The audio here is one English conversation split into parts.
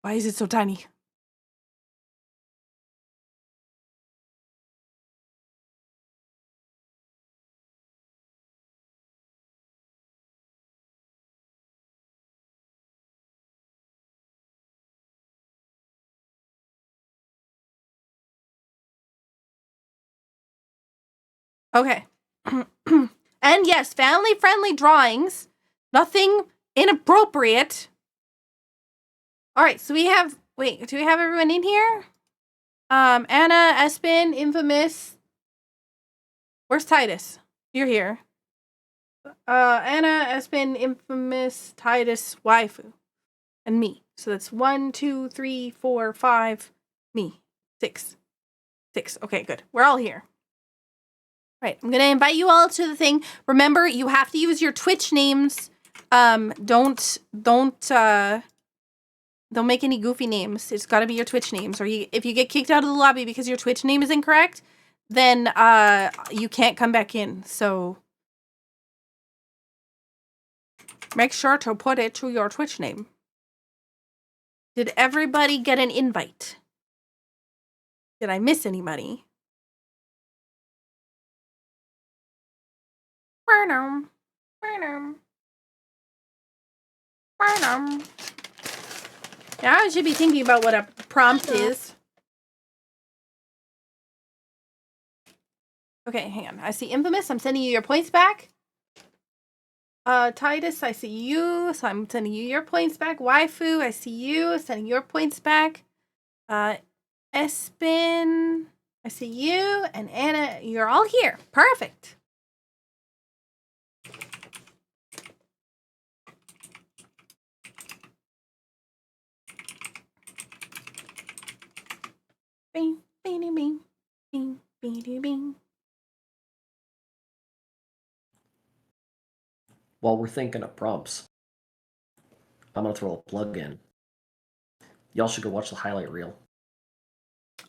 Why is it so tiny? Okay. And yes, family-friendly drawings. Nothing inappropriate. All right, so we have... Wait, do we have everyone in here? Anna, Espen, Infamous. Where's Titus? You're here. Anna, Espen, Infamous, Titus, Waifu. And me. So that's 1, 2, 3, 4, 5. Me. 6. 6. Okay, good. We're all here. Right, I'm gonna invite you all to the thing. Remember, you have to use your Twitch names. Don't make any goofy names. It's gotta be your Twitch names. Or if you get kicked out of the lobby because your Twitch name is incorrect, then you can't come back in. So make sure to put it to your Twitch name. Did everybody get an invite? Did I miss anybody? Burnham. Now I should be thinking about what a prompt is. Okay, hang on. I see Infamous. I'm sending you your points back. Titus, I see you. So I'm sending you your points back. Waifu, I see you. Sending your points back. Espen, I see you. And Anna, you're all here. Perfect. Bing, bing, bing, bing, bing, bing. While we're thinking of prompts, I'm gonna throw a plug in. Y'all should go watch the highlight reel.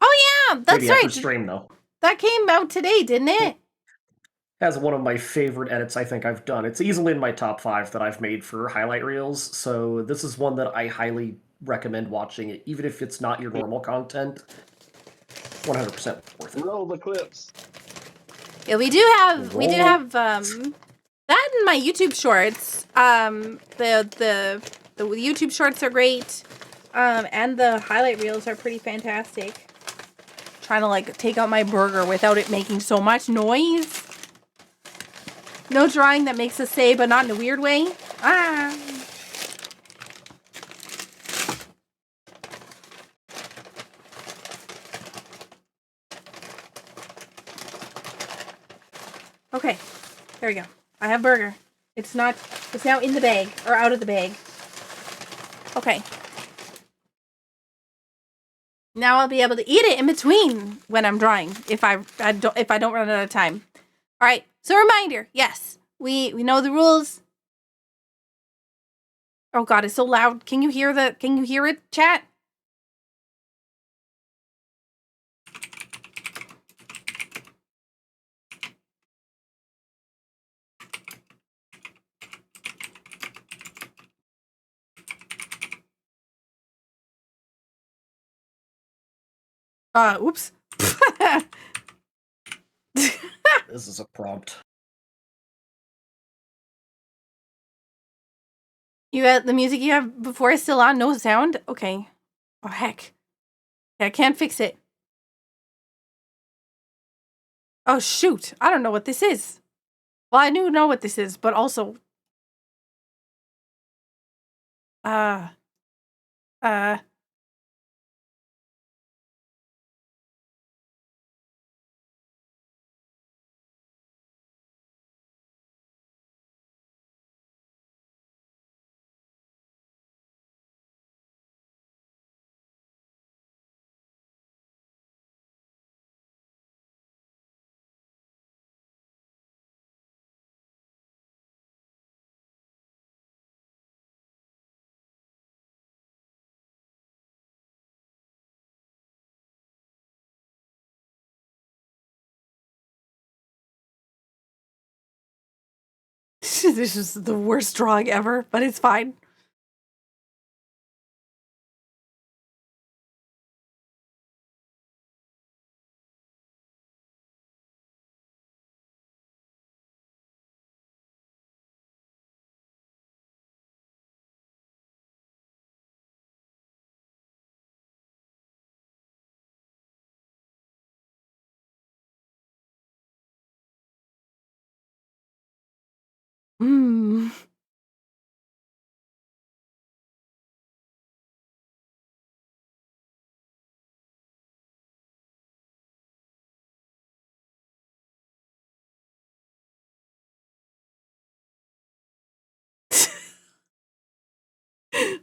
Oh yeah, that's Maybe right. After stream though. That came out today, didn't it? Has one of my favorite edits I think I've done. It's easily in my top 5 that I've made for highlight reels. So this is one that I highly recommend watching it, even if it's not your normal content. 100% worth it. Roll the clips. Yeah, we do have that in my YouTube shorts. The YouTube shorts are great. And the highlight reels are pretty fantastic. Trying to like take out my burger without it making so much noise. No drawing that makes us say, but not in a weird way. Ah. Okay, there we go. I have burger. It's now in the bag, or out of the bag. Okay. Now I'll be able to eat it in between when I'm drawing, if I don't run out of time. All right, so reminder, yes, we know the rules. Oh God, it's so loud. Can you hear it, chat? Oops. This is a prompt. You had the music you have before is still on, no sound? Okay. Oh heck. Yeah, I can't fix it. Oh shoot. I don't know what this is. Well, I do know what this is, but also this is the worst drawing ever, but it's fine. Hmm.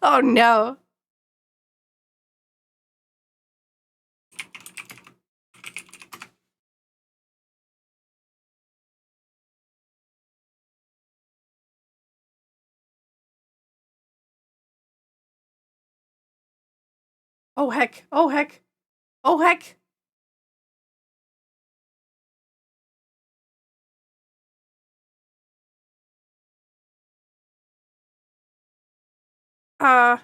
Oh no. Oh heck. Oh heck. Oh heck. Uh.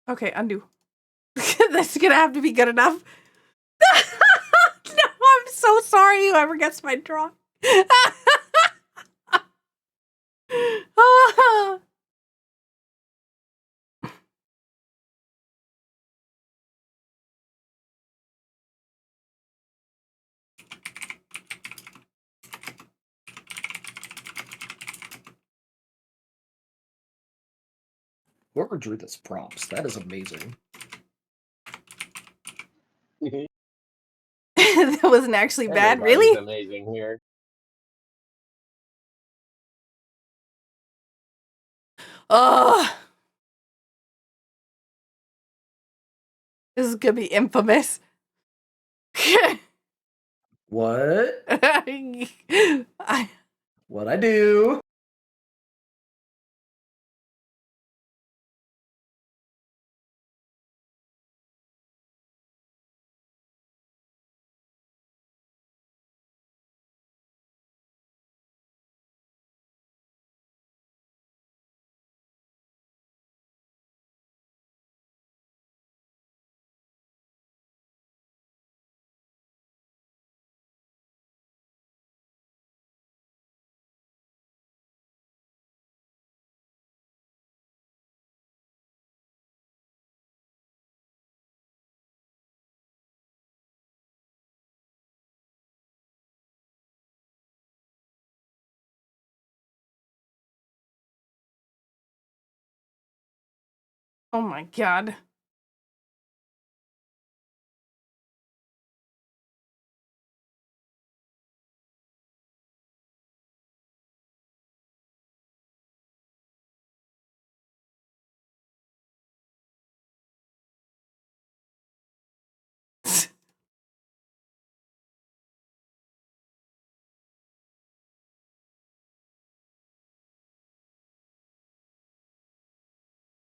Okay, undo. That's gonna have to be good enough. No, I'm so sorry whoever gets my draw. Whoever drew this props, that is amazing. That wasn't actually bad, Everybody's really? amazing here. Ugh. This is gonna be infamous. What? I, What'd I do? oh my god.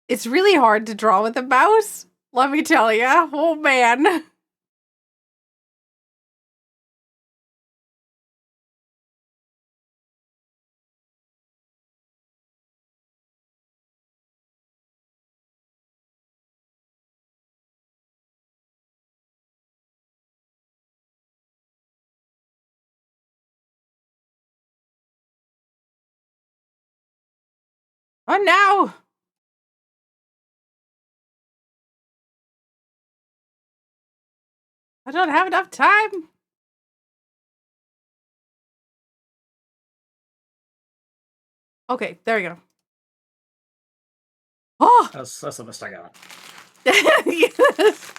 It's really hard to draw with a mouse. Let me tell ya. Oh man. Oh no. I don't have enough time. Okay, there we go. Oh. That's the best I got. Yes.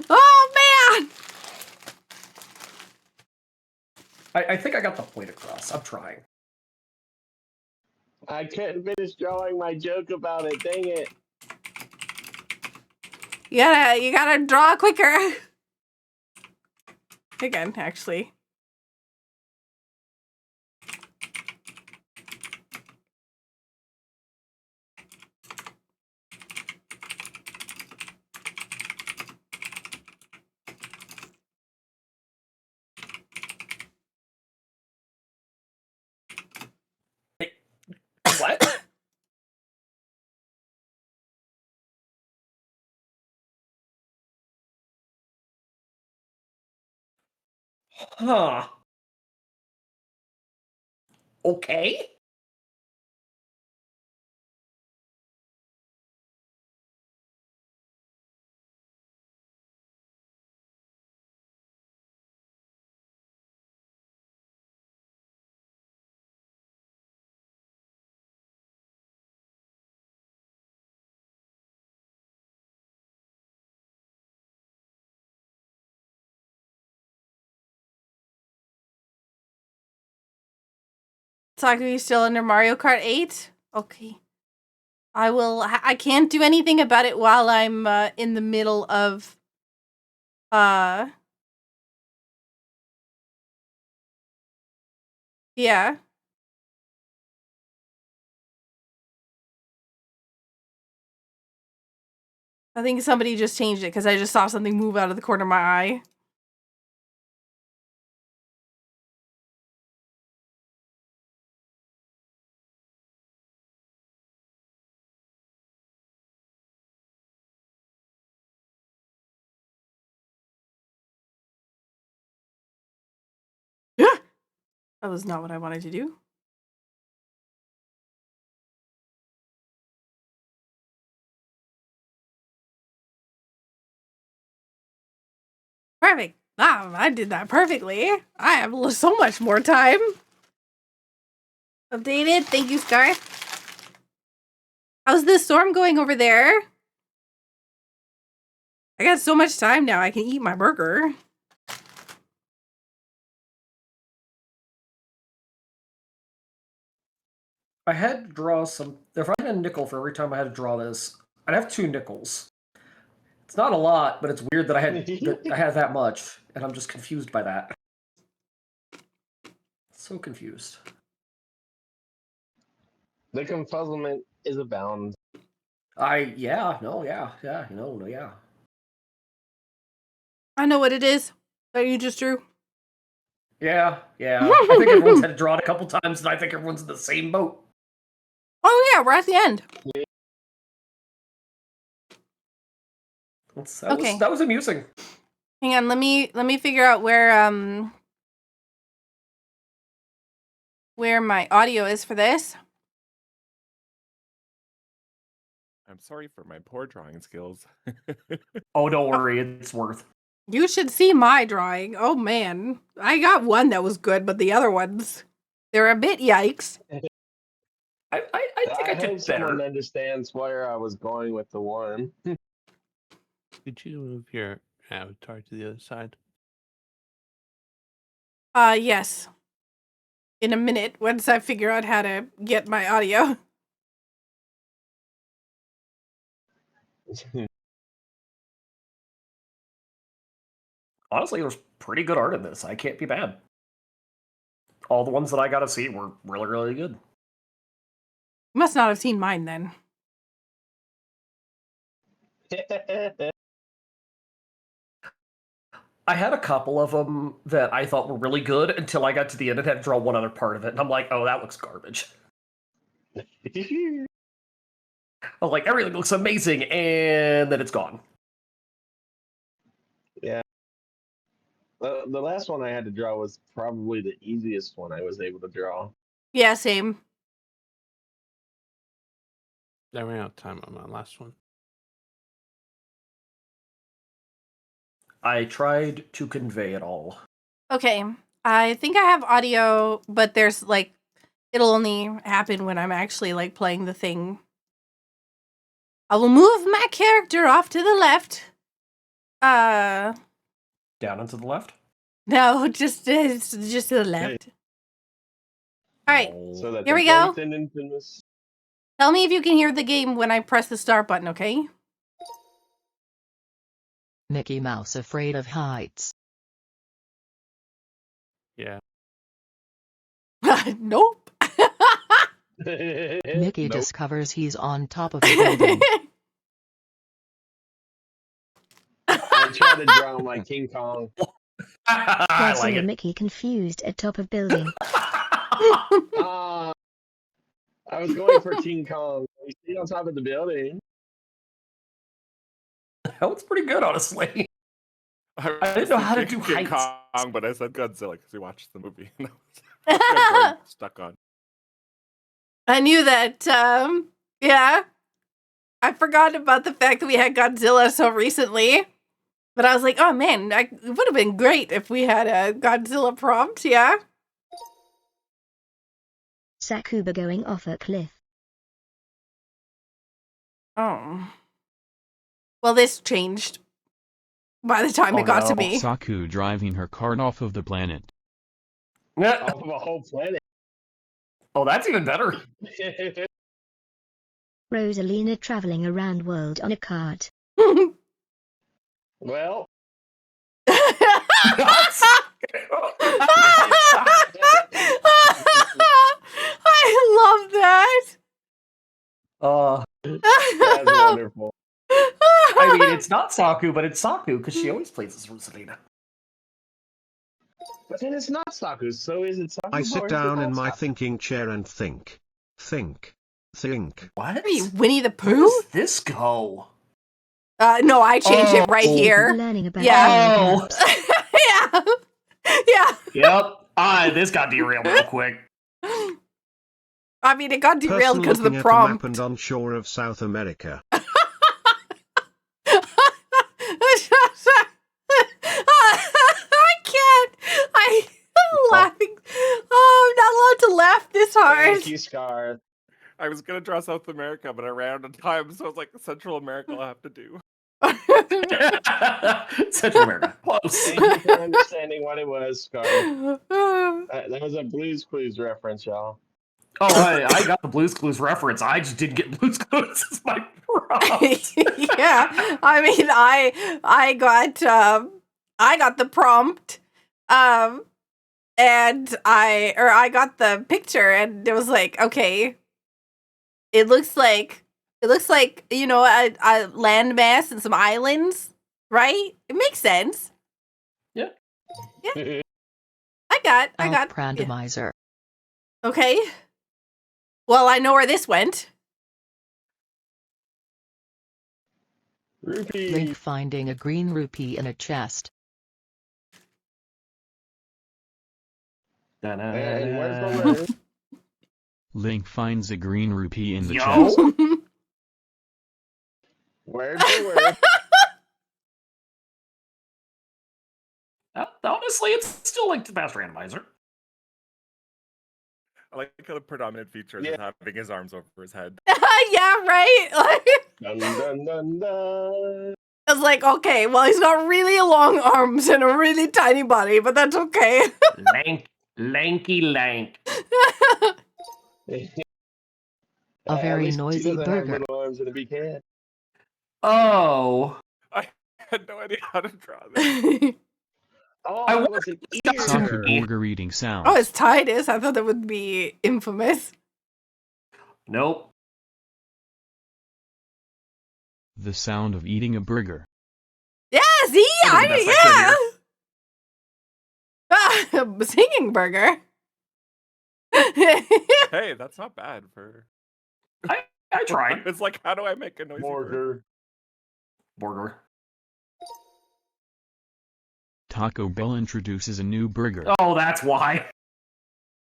Oh man. I think I got the point across. I'm trying. I couldn't finish drawing my joke about it. Dang it. You gotta draw quicker. Again, actually. What? Huh. Okay. Saku, you still under Mario Kart 8? Okay. I can't do anything about it while I'm in the middle of yeah. I think somebody just changed it because I just saw something move out of the corner of my eye. That was not what I wanted to do. Perfect. I did that perfectly. I have so much more time. Updated. Thank you, Scar. How's the storm going over there? I got so much time now. I can eat my burger. I had to draw some. If I had a nickel for every time I had to draw this, I'd have 2 nickels. It's not a lot, but it's weird that I had that much, and I'm just confused by that. So confused. The confuzzlement is abound. Yeah. I know what it is that you just drew. Yeah. I think everyone's had to draw it a couple times, and I think everyone's in the same boat. Oh yeah, we're at the end. That was amusing. Hang on, let me figure out where my audio is for this. I'm sorry for my poor drawing skills. Oh, don't worry, it's worth. You should see my drawing. Oh man, I got one that was good, but the other ones, they're a bit yikes. I think I hope did someone better. understands where I was going with the worm. Could you move your avatar to the other side? Yes. In a minute, once I figure out how to get my audio. Honestly, there's pretty good art in this. I can't be bad. All the ones that I got to see were really, really good. You must not have seen mine then. I had a couple of them that I thought were really good until I got to the end and had to draw one other part of it, and I'm like, oh, that looks garbage. I was like, everything looks amazing, and then it's gone. Yeah. The last one I had to draw was probably the easiest one I was able to draw. Yeah, same. I ran out of time on my last one. I tried to convey it all. Okay. I think I have audio, but there's like, it'll only happen when I'm actually like playing the thing. I will move my character off to the left. Down and to the left? No, just to the left. All right. So that Here the we go. great and infamous. Tell me if you can hear the game when I press the start button, okay? Mickey Mouse afraid of heights. Yeah. Nope. Mickey discovers he's on top of a building. I tried to draw him like King Kong. I Godzilla like it. Mickey confused at top of building. I was going for King Kong. You see on top of the building. That was pretty good, honestly. I didn't know how to do King heights. Kong, but I said Godzilla because we watched the movie. I'm stuck on. I knew that, yeah. I forgot about the fact that we had Godzilla so recently. But I was like, oh man, it would have been great if we had a Godzilla prompt, yeah? Sakuba going off a cliff. Oh. Well, this changed by the time it got to me. Saku driving her cart off of the planet. Yeah. Off of a whole planet. Oh, that's even better. Rosalina traveling around world on a cart. Well, I love that. that's wonderful. I mean, it's not Saku, but it's Saku because she always plays as Rosalina. But then it's not Saku, so is it Saku? I or sit is it down not in my Saku? thinking chair and think. Think. What? Are you Winnie the Where Pooh? does this go? No, I changed it right here. Learning about Yeah. world Oh, maps. Yeah. yep. This got derailed real quick. I mean, it got derailed Person because of the looking at a map prompt. and on shore of South America. I can't. I'm laughing. Oh, I'm not allowed to laugh this hard. Thank you, Scar. I was gonna draw South America, but I ran out of time, so I was like, Central America I'll have to do. Central America. Close. Thank you for understanding what it was, Scar. That was a Blue's Clues reference, y'all. Oh, I got the Blue's Clues reference. I just didn't get Blue's Clues as my prompt. Yeah, I mean, I got the prompt, and I got the picture, and it was like, okay, it looks like you know a landmass and some islands, right? It makes sense. Yeah. I got yeah. Randomizer. Okay. Well, I know where this went. Rupee. Link finding a green rupee in a chest. And where's the word? Link finds a green rupee in the Yo. chest. Where's the word? Honestly, it's still like the best randomizer. I like how the predominant feature is Yeah. having his arms over his head. Yeah, right. Like, Dun, dun, dun, dun. I was like, okay, well, he's got really long arms and a really tiny body, but that's okay. Lanky lank. A very At least noisy he doesn't have burger. little arms and a big head. Oh. I had no idea how to draw this. Oh, I it was an Soccer ear. burger eating sounds. Oh, it's Titus. I thought that would be infamous. Nope. The sound of eating a burger. Yeah, see? That was the best I Yeah. Singing burger. Hey, that's not bad for. I tried. It's like, how do I make a noisy burger? Mortar. Burger. Taco Bell introduces a new burger. Oh, that's why.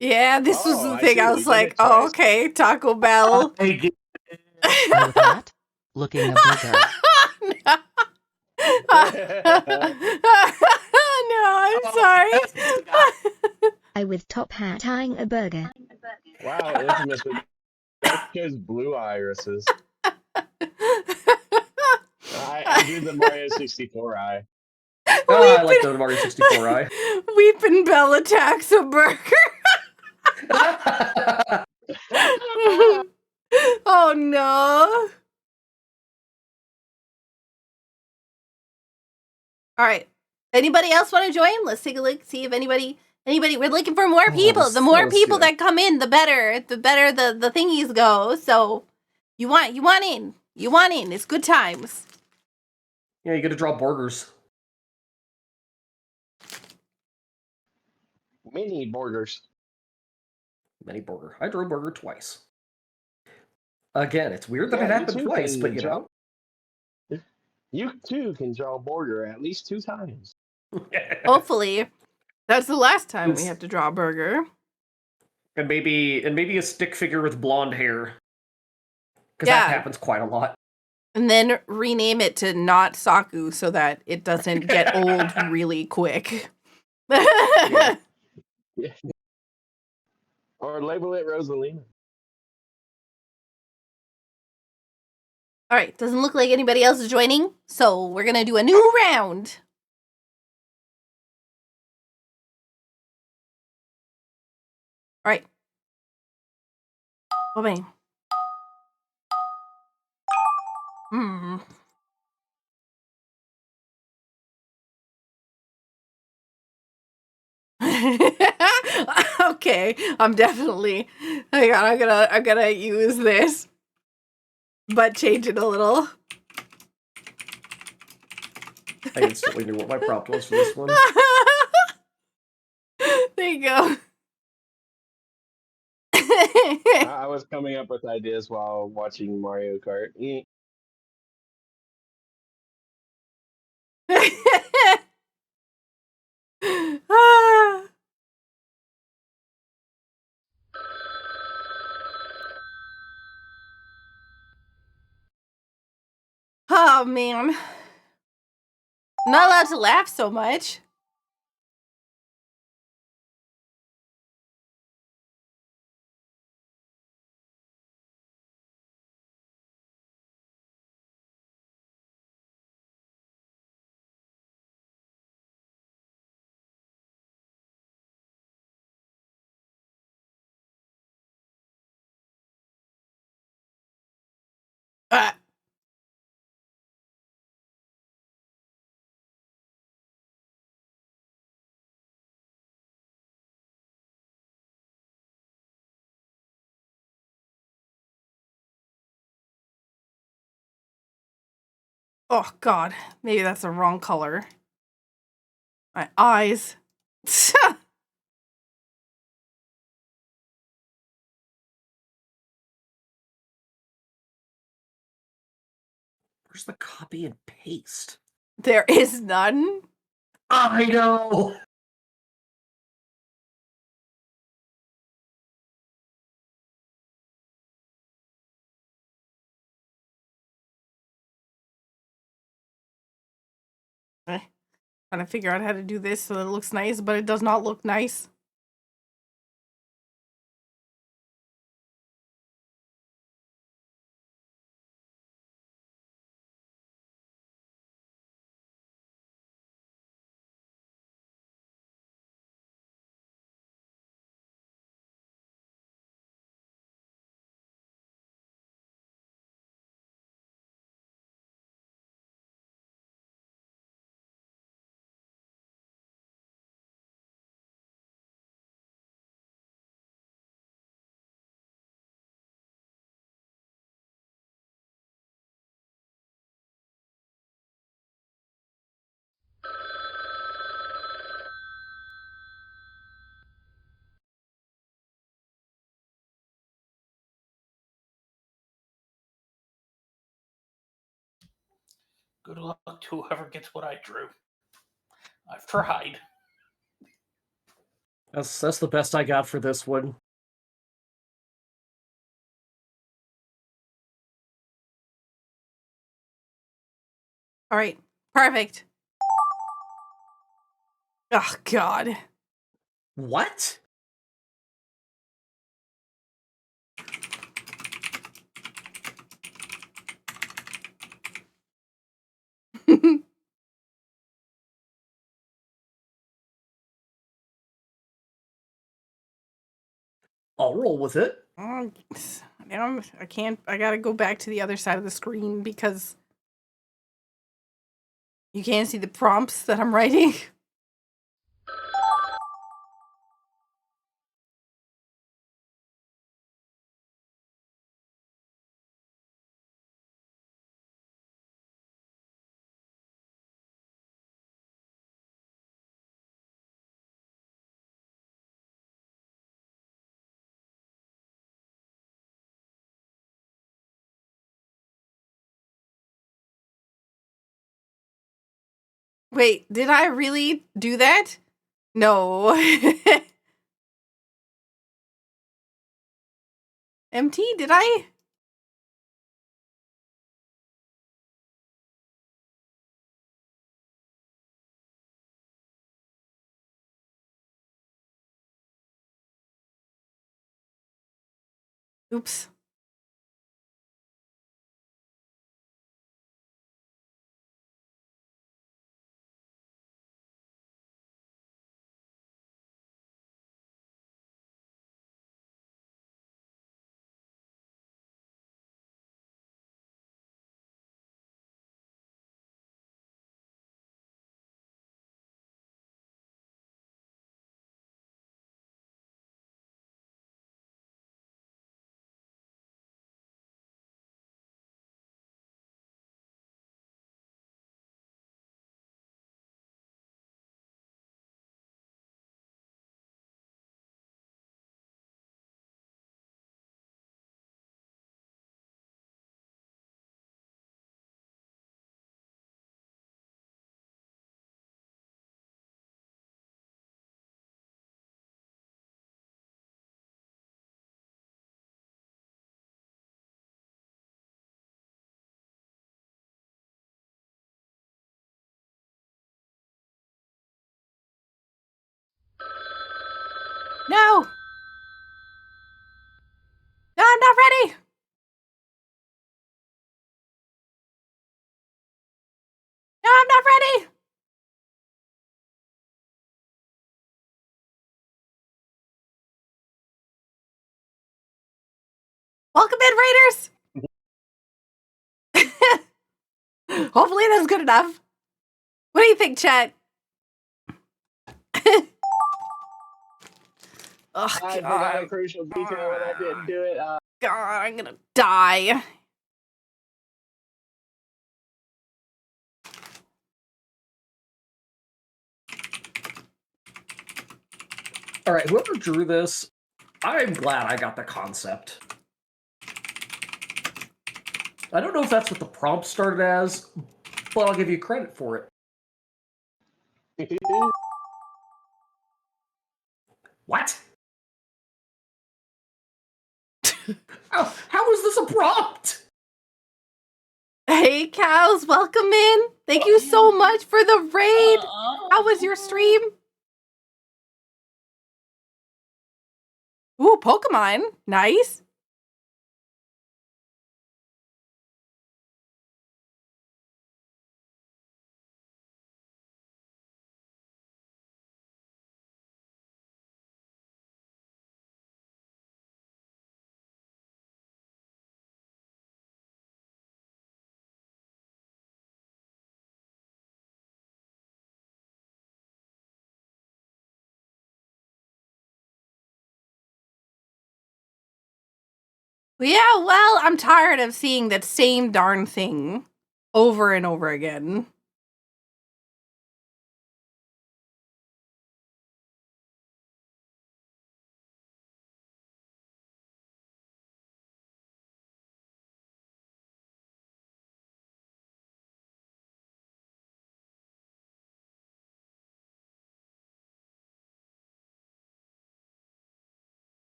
Yeah, this was Oh, the I thing. see. I We was did like, it oh, twice. okay, Taco Bell. I get Know that? Looking a burger. No, I'm sorry. I with top hat tying a burger. Wow, infamous. That gives blue irises. I do the Mario 64 eye. I like the Mario 64 eye. Weepin' Bell attacks a burger. Oh no. All right. Anybody else want to join? Let's take a look, see if anybody we're looking for more people. The more people that come in, the better the thingies go. So you want in. You want in. It's good times. Yeah, you get to draw burgers. Mini burgers. Mini burger. I drew a burger twice. Again, it's weird that Yeah, it you happened too twice, can but you draw- know. You too can draw a burger at least 2 times. Hopefully, that's the last time we It's- have to draw a burger. And maybe a stick figure with blonde hair. Because Yeah. that happens quite a lot. And then rename it to not Saku so that it doesn't get old really quick. Yeah. Or label it Rosalina. All right, doesn't look like anybody else is joining, so we're gonna do a new round. All right, Oh, bem. Hmm. Okay, I'm definitely. I'm gonna use this, but change it a little. I instantly knew what my prompt was for this one. There you go. I was coming up with ideas while watching Mario Kart. Oh man. Not allowed to laugh so much. Oh god, maybe that's the wrong color. My eyes. Where's the copy and paste? There is none. I know! Trying to figure out how to do this so that it looks nice, but it does not look nice. Good luck to whoever gets what I drew. I've tried. That's the best I got for this one. All right, perfect. Oh god. What? I'll roll with it. Now I can't. I gotta go back to the other side of the screen because you can't see the prompts that I'm writing. Wait, did I really do that? No. MT, did I? Oops. No! No, I'm not ready! No, I'm not ready! Welcome in, Raiders! Hopefully that's good enough. What do you think, chat? Oh, I forgot a crucial detail when I didn't do it. God, I'm gonna die. All right, whoever drew this, I'm glad I got the concept. I don't know if that's what the prompt started as, but I'll give you credit for it. What? How is this a prompt? Hey, cows, welcome in. Thank you so much for the raid. How was your stream? Ooh, Pokemon. Nice. Yeah, well, I'm tired of seeing that same darn thing over and over again.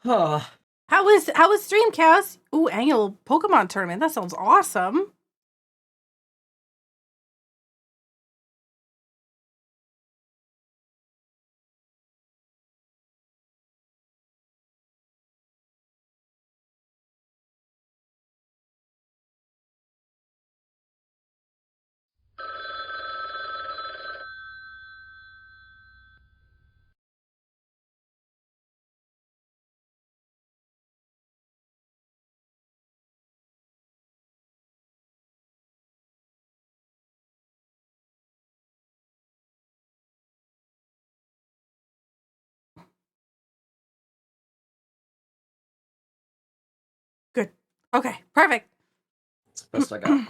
Huh. How was stream, cows? Ooh, annual Pokemon tournament. That sounds awesome. Good. Okay, perfect. That's the best I got.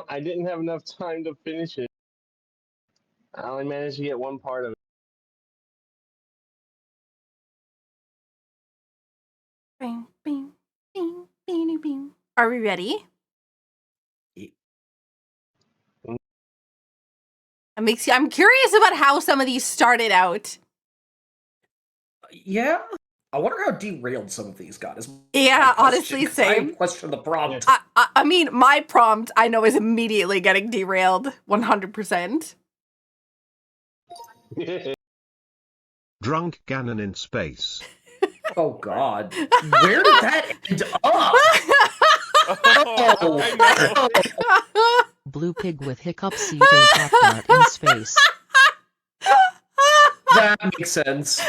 I didn't have enough time to finish it. I only managed to get one part of it. Bing, bing, bing, bing, bing. Are we ready? I'm curious about how some of these started out. Yeah? I wonder how derailed some of these got. Yeah, honestly, same. I question the prompt. I mean, my prompt, I know, is immediately getting derailed. 100%. Drunk Ganon in space. Oh, God. Where did that end up? Oh, Blue pig with hiccups eating Pop-Tart in space. That makes sense.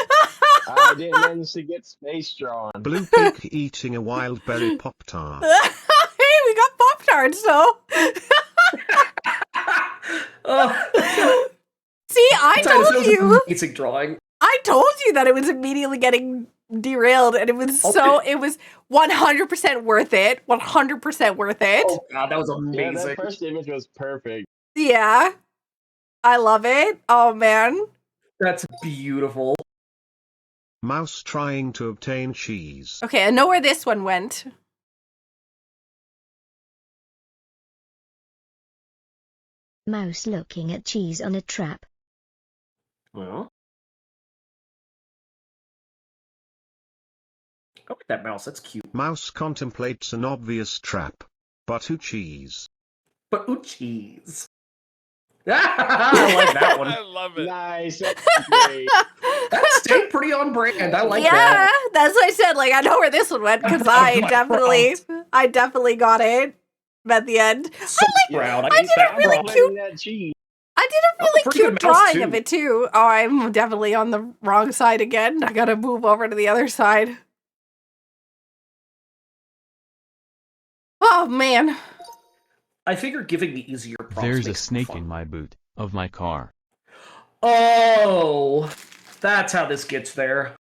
I didn't manage to get space drawn. Blue pig eating a wild berry Pop-Tart. Hey, we got Pop-Tarts, though. See, I told you. Amazing drawing. I told you that it was immediately getting derailed, and it was it was 100% worth it. 100% worth it. Oh, God, that was amazing. Yeah, that first image was perfect. Yeah. I love it. Oh, man. That's beautiful. Mouse trying to obtain cheese. Okay, I know where this one went. Mouse looking at cheese on a trap. Well, I like that mouse. That's cute. Mouse contemplates an obvious trap. But who cheese? But ooh, cheese. I like that one. I love it. Nice. That's great. That stayed pretty on brand. I like Yeah, that. that's what I said. Like, I know where this one went because I'm I not definitely got it at the end. So proud. I I ate did that a really raw. cute. That cheese. I did a That was a really pretty cute good mouse, drawing of too. it too. Oh, I'm definitely on the wrong side again. I gotta move over to the other side. Oh man. I figure giving the easier prompts There's a makes it snake fun. in my boot of my car. Oh, that's how this gets there.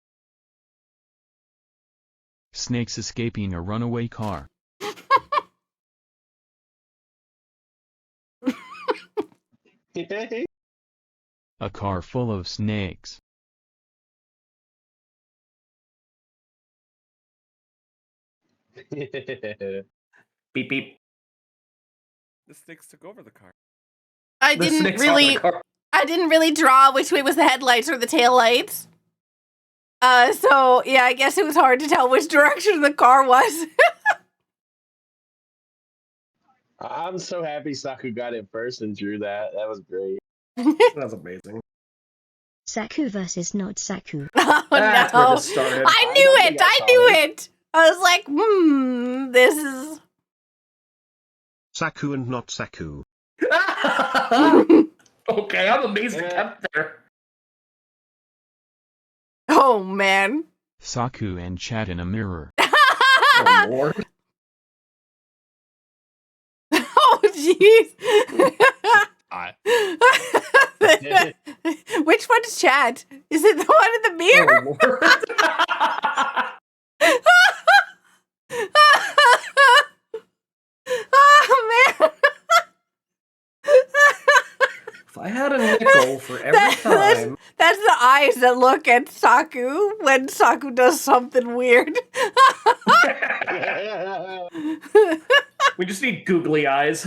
Snakes escaping a runaway car. A car full of snakes. Beep beep. The snakes took over the car. I The didn't snake's on really the car. I didn't really draw which way was the headlights or the taillights. So yeah, I guess it was hard to tell which direction the car was. I'm so happy Saku got it first and drew that. That was great. That's amazing. Saku versus not Saku. Oh That's where no. this started. I I knew don't it. think I I saw knew it. it. I was like, this is Saku and not Saku. Okay, I'm amazed it kept there. Oh man. Saku and chat in a mirror. Oh lord. Oh jeez. I Which one is Chad? Is it the one in the mirror? Oh, Oh man. if I had a nickel for every time. That's the eyes that look at Saku when Saku does something weird. We just need googly eyes.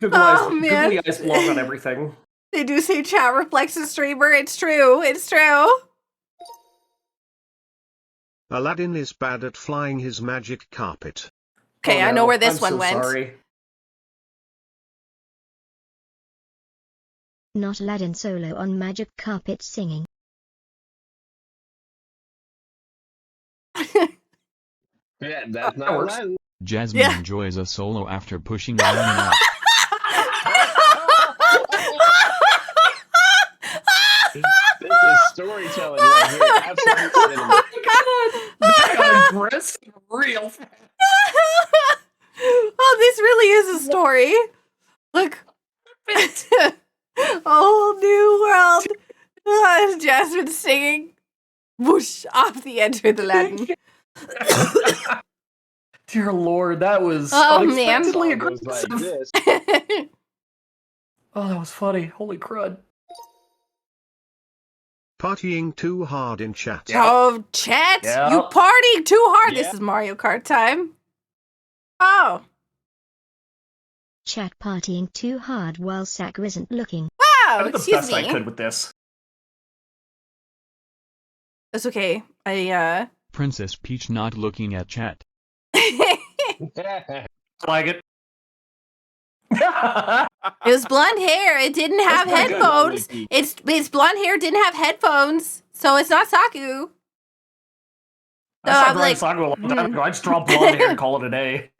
Oh, man. Googly eyes belong on everything. They do say chat reflects the streamer. It's true. It's true. Aladdin is bad at flying his magic carpet. Okay, Oh, I know no, where this I'm one so went. Sorry. Not Aladdin solo on magic carpet singing. Yeah, that's That not works. Aladdin. Jasmine Yeah. enjoys a solo after pushing Aladdin out. This is storytelling right here. Absolutely cinema. That got aggressive real fast. Oh, this really is a story. Look. A whole new world. Jasmine singing. Whoosh, off the edge of the Latin. Dear Lord, that was Oh, man. unexpectedly Song goes aggressive. like this. Oh, that was funny. Holy crud. Partying too hard in chat. Oh, chat. Yep. You partying too hard. This Yep. is Mario Kart time. Oh. Chat partying too hard while Saku isn't looking. I Wow. did the Excuse best I me. could with this. That's okay. I Princess Peach not looking at chat. Like it. It was blonde hair. It didn't have That's pretty good. headphones. It's blonde hair. Didn't have headphones, so it's not Saku. I So stopped I'm drawing like, Saku a long time ago. I just draw blonde hair and call it a day.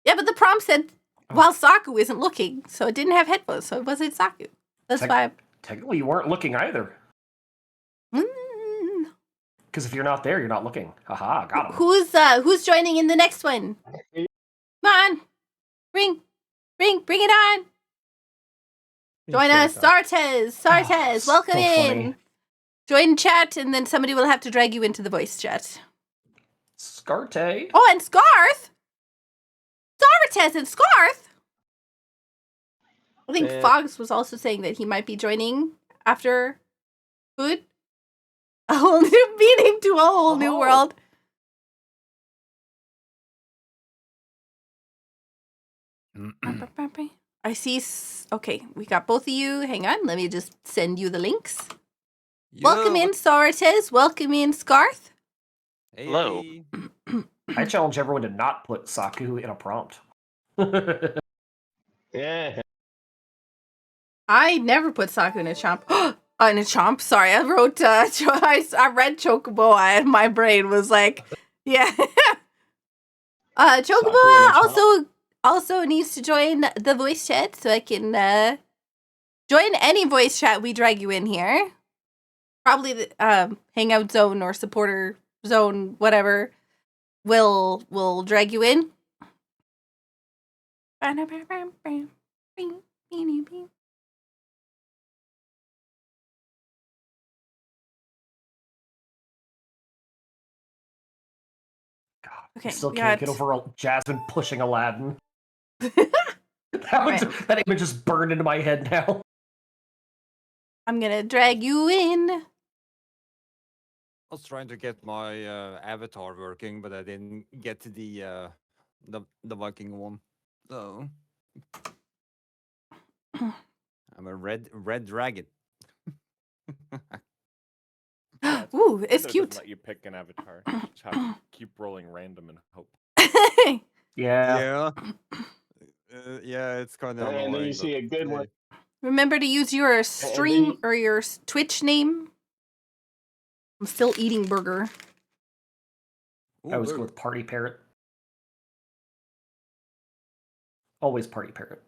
yeah, but the prompt said while Saku isn't looking, so it didn't have headphones, so it wasn't Saku. That's Tec- why. Technically, you weren't looking either. Mm. Because if you're not there, you're not looking. Haha, got him. Who's joining in the next one? Come on, bring it on. Join us, Sartez. Oh, Welcome so in. funny. Join chat, and then somebody will have to drag you into the voice chat. Scarte. Oh, and Scarth. Sartez and Scarth. I think Yeah. Fox was also saying that he might be joining after food. A whole new meaning to a whole new Oh. world. I see. Okay, we got both of you. Hang on. Let me just send you the links. Welcome in, Sorites. Welcome in, Scarth. Hello. I challenge everyone to not put Saku in a prompt. Yeah. I never put Saku in a chomp. In a chomp. Sorry, I wrote. I read Chocobo, and my brain was like, yeah. Chocobo also needs to join the voice chat, so I can join any voice chat we drag you in here. Probably the hangout zone or supporter zone, whatever. Will drag you in. I still can't get over Jasmine pushing Aladdin. That image just burned into my head now. I'm gonna drag you in. I was trying to get my avatar working, but I didn't get to the Viking one. So I'm a red dragon. Ooh, it's It cute. doesn't let you pick an avatar. You just have to keep rolling random and hope. Yeah. Yeah, it's kind of annoying. And then you see a good one. Remember to use your stream or your Twitch name. I'm still eating burger. I always go with Party Parrot. Always Party Parrot.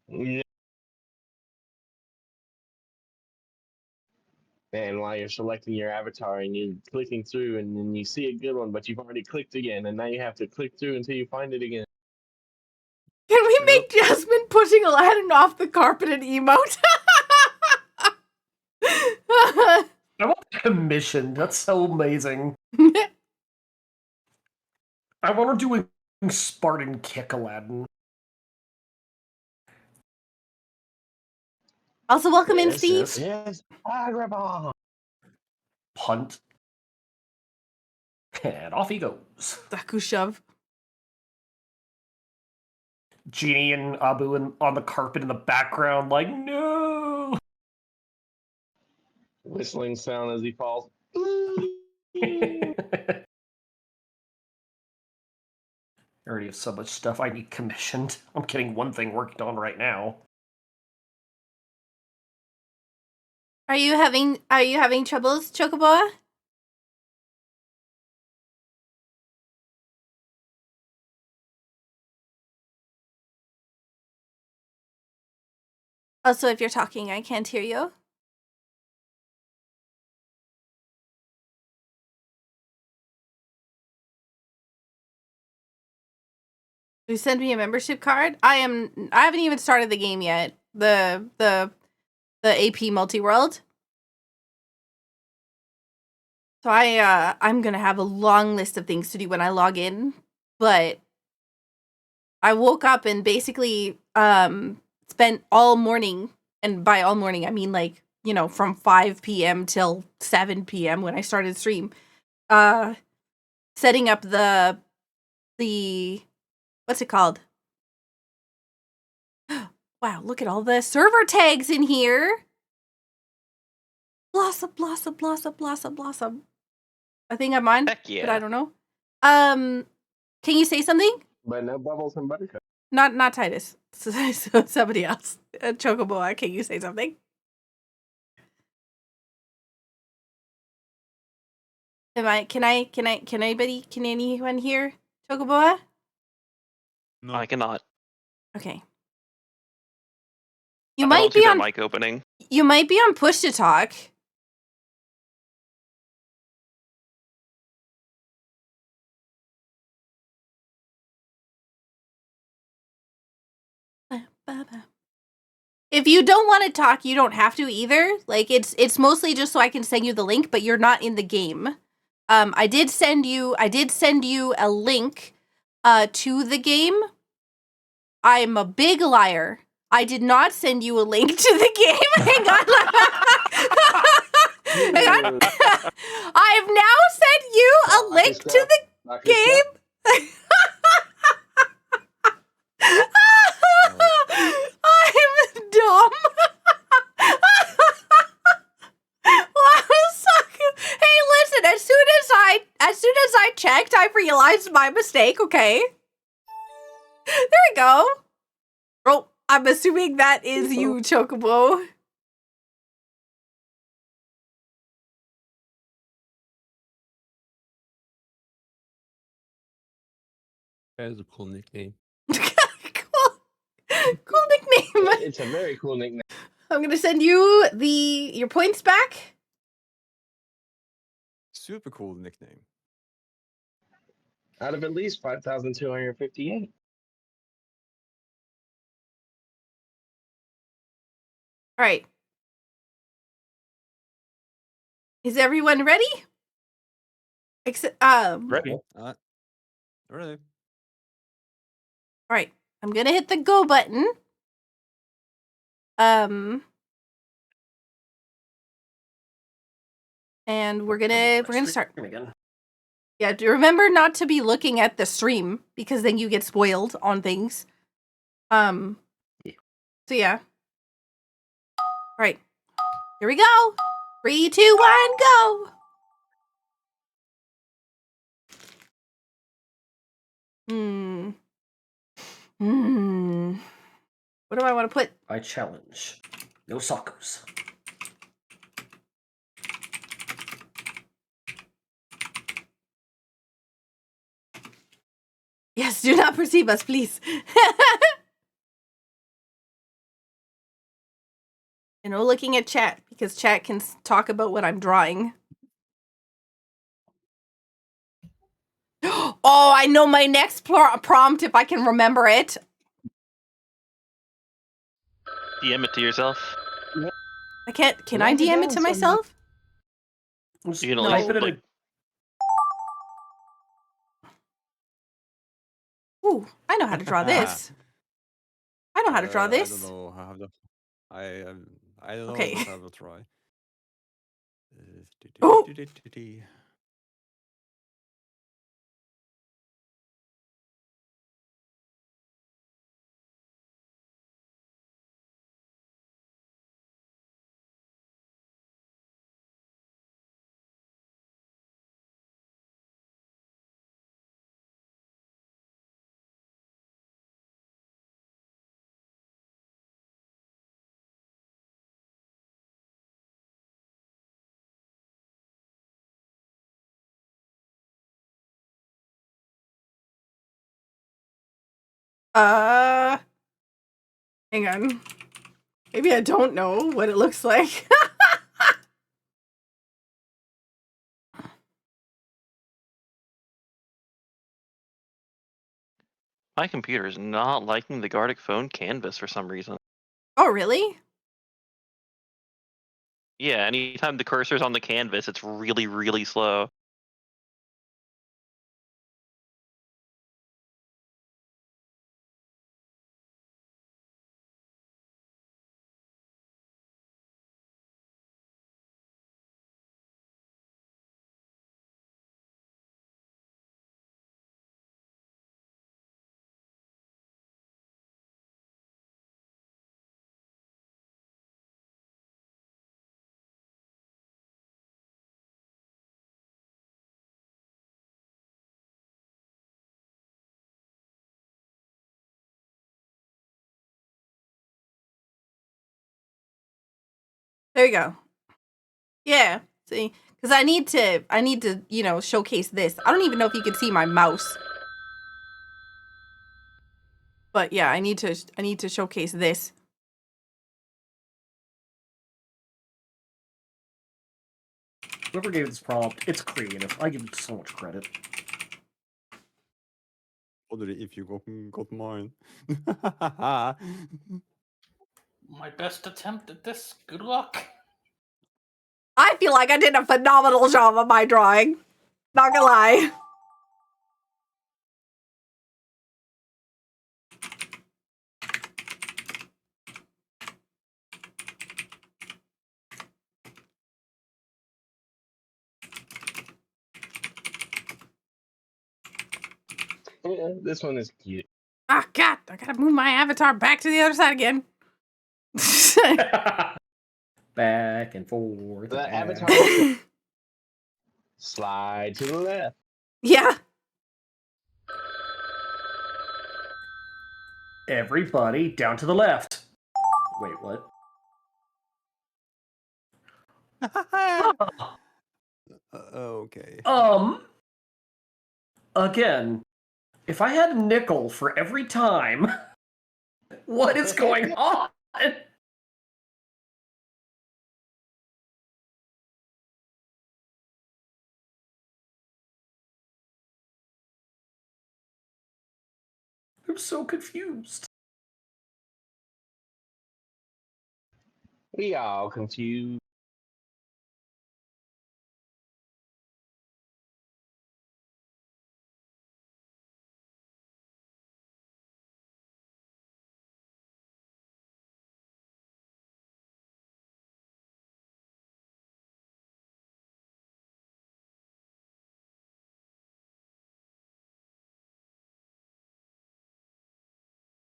Yeah. And while you're selecting your avatar and you're clicking through, and then you see a good one, but you've already clicked again, and now you have to click through until you find it again. Can we make Jasmine pushing Aladdin off the carpet an emote? I want that commissioned. That's so amazing. I want her doing Spartan kick Aladdin. Also, welcome in, Steve. Yes. Agrabah. Punt. And off he goes. Saku shove. Genie and Abu on the carpet in the background, like, no! Whistling sound as he falls. I already have so much stuff I need commissioned. I'm getting one thing worked on right now. Are you having troubles, Chocoboa? Also, if you're talking, I can't hear you. You send me a membership card? I haven't even started the game yet. The AP multi-world. So I'm gonna have a long list of things to do when I log in, but I woke up and basically spent all morning, and by all morning I mean like, you know, from 5 p.m. till 7 p.m. when I started stream, setting up the what's it called? Wow, look at all the server tags in here. Blossom, blossom, blossom, blossom, blossom. I think I'm on, Heck yeah. but I don't know. Can you say something? But no bubbles and buttercup. Not Titus. So somebody else. Chocoboa, can you say something? Can anyone hear Chocoboa? No. I cannot. Okay. I don't see their mic opening. You might be on push to talk. If you don't want to talk, you don't have to either. Like it's mostly just so I can send you the link, but you're not in the game. I did send you a link to the game. I'm a big liar. I did not send you a link to the game. Hang on. Hang on. I've now sent you a link to the game. as I checked, I realized my mistake. Okay. There we go. Oh, I'm assuming that is you, Chocobo. That is a cool nickname. Cool nickname. It's a very cool nickname. I'm gonna send you your points back. Super cool nickname. Out of at least 5,258. All right. Is everyone ready? Ready? Really? All right. I'm gonna hit the go button. And we're gonna start. Again. Yeah, remember not to be looking at the stream because then you get spoiled on things. So yeah. All right. Here we go. 3, 2, 1, go. What do I want to put? I challenge. No sockers. Yes, do not perceive us, please. And no looking at chat because chat can talk about what I'm drawing. Oh, I know my next prompt if I can remember it. DM it to yourself. I can't. Can I DM it to myself? You can No. only like, Ooh, I know how to draw this. I know how to draw this. I don't know how to. I don't know, Okay. but I will try. Oh. Hang on. Maybe I don't know what it looks like. my computer is not liking the Gartic phone canvas for some reason. Oh, really? Yeah, anytime the cursor's on the canvas, it's really, really slow. There you go. Yeah. See, because I need to, showcase this. I don't even know if you can see my mouse. But yeah, I need to showcase this. Whoever gave this prompt, it's creative. I give it so much credit. Wonder if you got mine. My best attempt at this. Good luck. I feel like I did a phenomenal job on my drawing. Not gonna lie. Yeah, this one is cute. Ah, God, I gotta move my avatar back to the other side again. Back and forth. The back. avatar. Slide to the left. Yeah. Everybody down to the left. Wait, what? Okay. Again, if I had a nickel for every time, what is going on? I'm so confused. We all confused.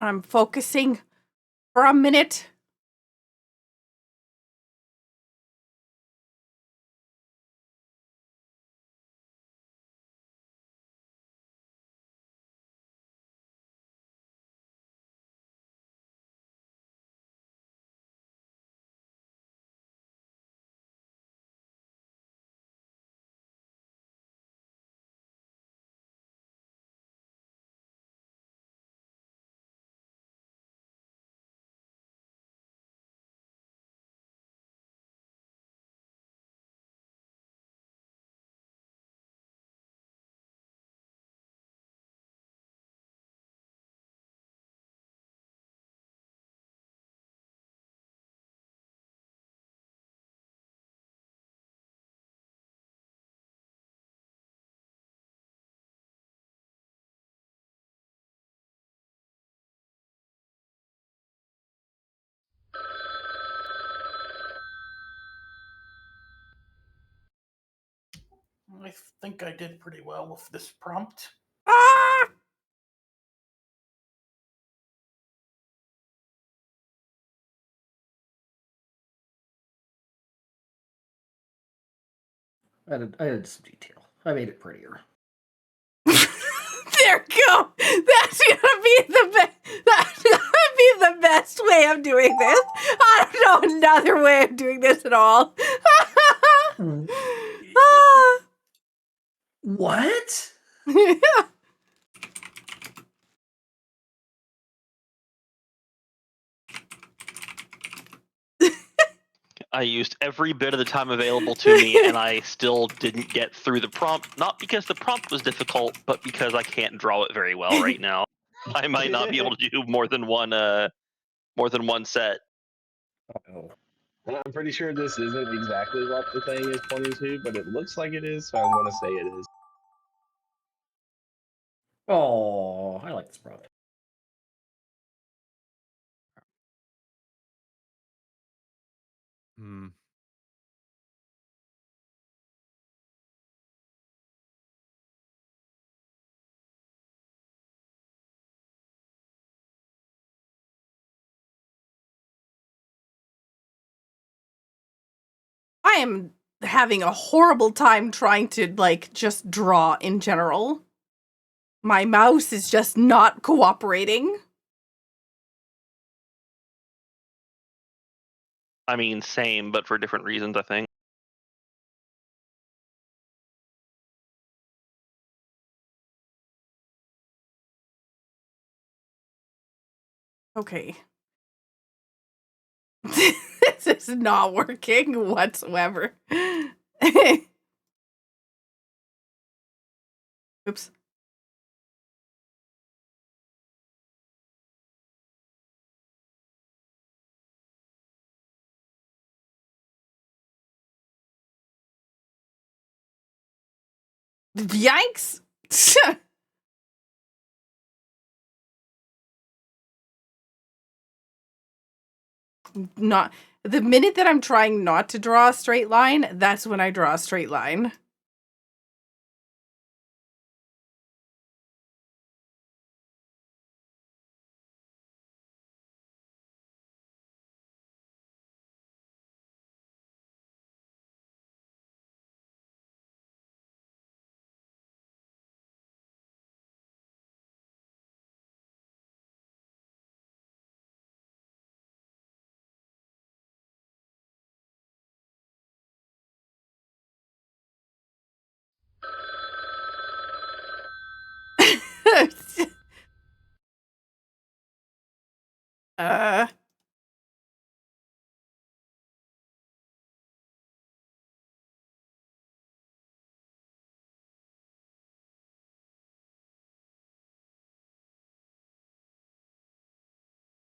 I'm focusing for a minute. I think I did pretty well with this prompt. Ah! I added some detail. I made it prettier. There you go. That's gonna be the best. That's gonna be the best way of doing this. I don't know another way of doing this at all. Ah. What? I used every bit of the time available to me, and I still didn't get through the prompt. Not because the prompt was difficult, but because I can't draw it very well right now. I might not be able to do more than one set. Oh. I'm pretty sure this isn't exactly what the thing is pointing to, but it looks like it is, so I'm going to say it is. Oh, I like this prompt. Hmm. I am having a horrible time trying to like just draw in general. My mouse is just not cooperating. I mean, same, but for different reasons, I think. Okay. This is not working whatsoever. Oops. Yikes. Not the minute that I'm trying not to draw a straight line, that's when I draw a straight line.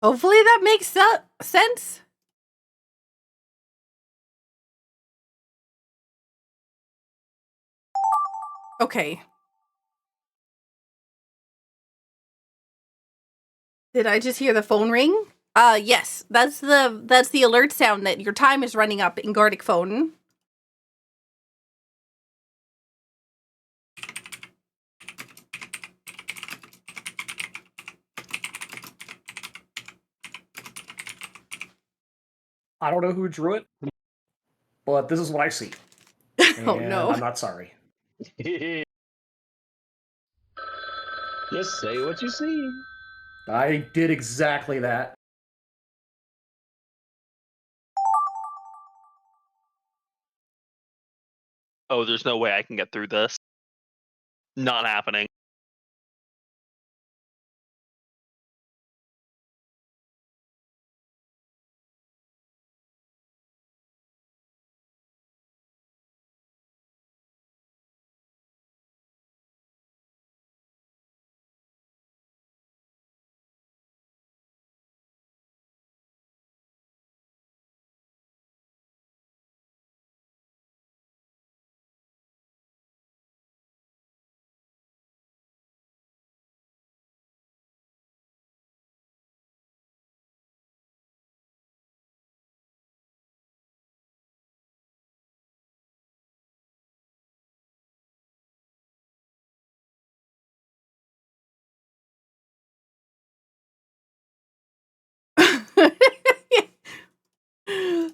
Hopefully that makes sense. Okay. Did I just hear the phone ring? Yes. That's the alert sound that your time is running up in Gartic phone. I don't know who drew it, but this is what I see. Oh And no. I'm not sorry. Just say what you see. I did exactly that. Oh, there's no way I can get through this. Not happening.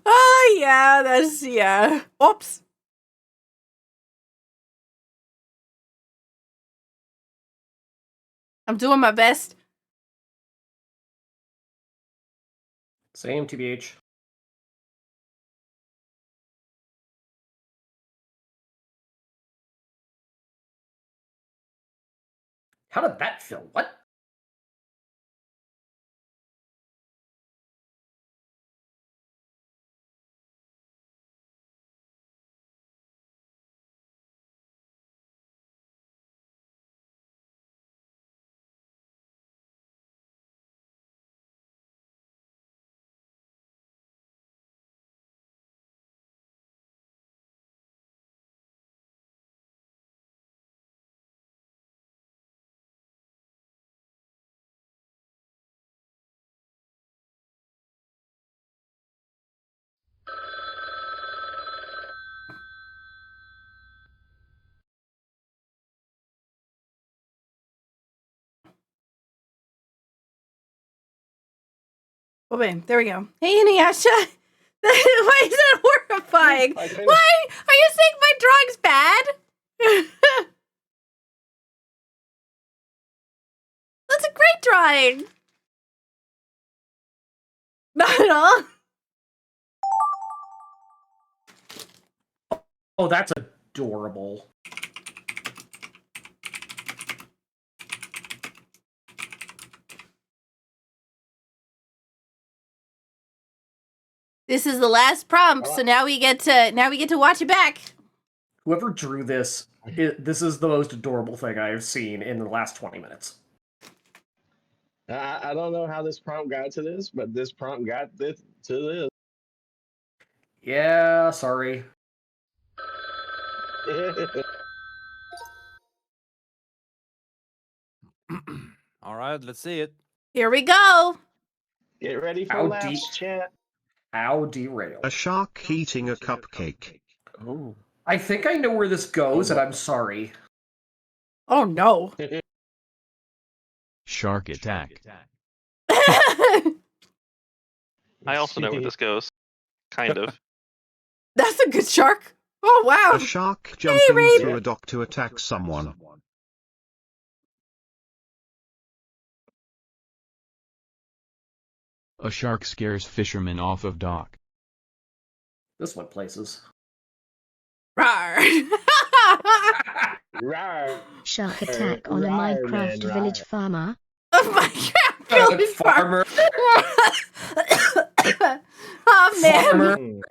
Oh yeah, yeah. Oops. I'm doing my best. Same, TBH. How did that feel? What? Oh, babe, there we go. Hey, Inuyasha. Why is that horrifying? Why are you saying my drawing's bad? That's a great drawing. Not at all. Oh, that's adorable. This is the last prompt, so now we get to watch it back. Whoever drew this, this is the most adorable thing I have seen in the last 20 minutes. I don't know how this prompt got to this, but this prompt got this to this. Yeah, sorry. All right, let's see it. Here we go. Get ready for How laps, chat. How derailed. A shark eating a cupcake. Oh. I think I know where this goes, and I'm sorry. Oh no. Shark attack. I also know where this goes. Kind of. That's a good shark. Oh wow. A shark jumping Raven. through a dock to attack someone. A shark scares fishermen off of dock. This went places. Rawr. Rawr. Shark attack on a Rawr, Minecraft man, village rawr. farmer. Minecraft Billy Farmer. Oh man.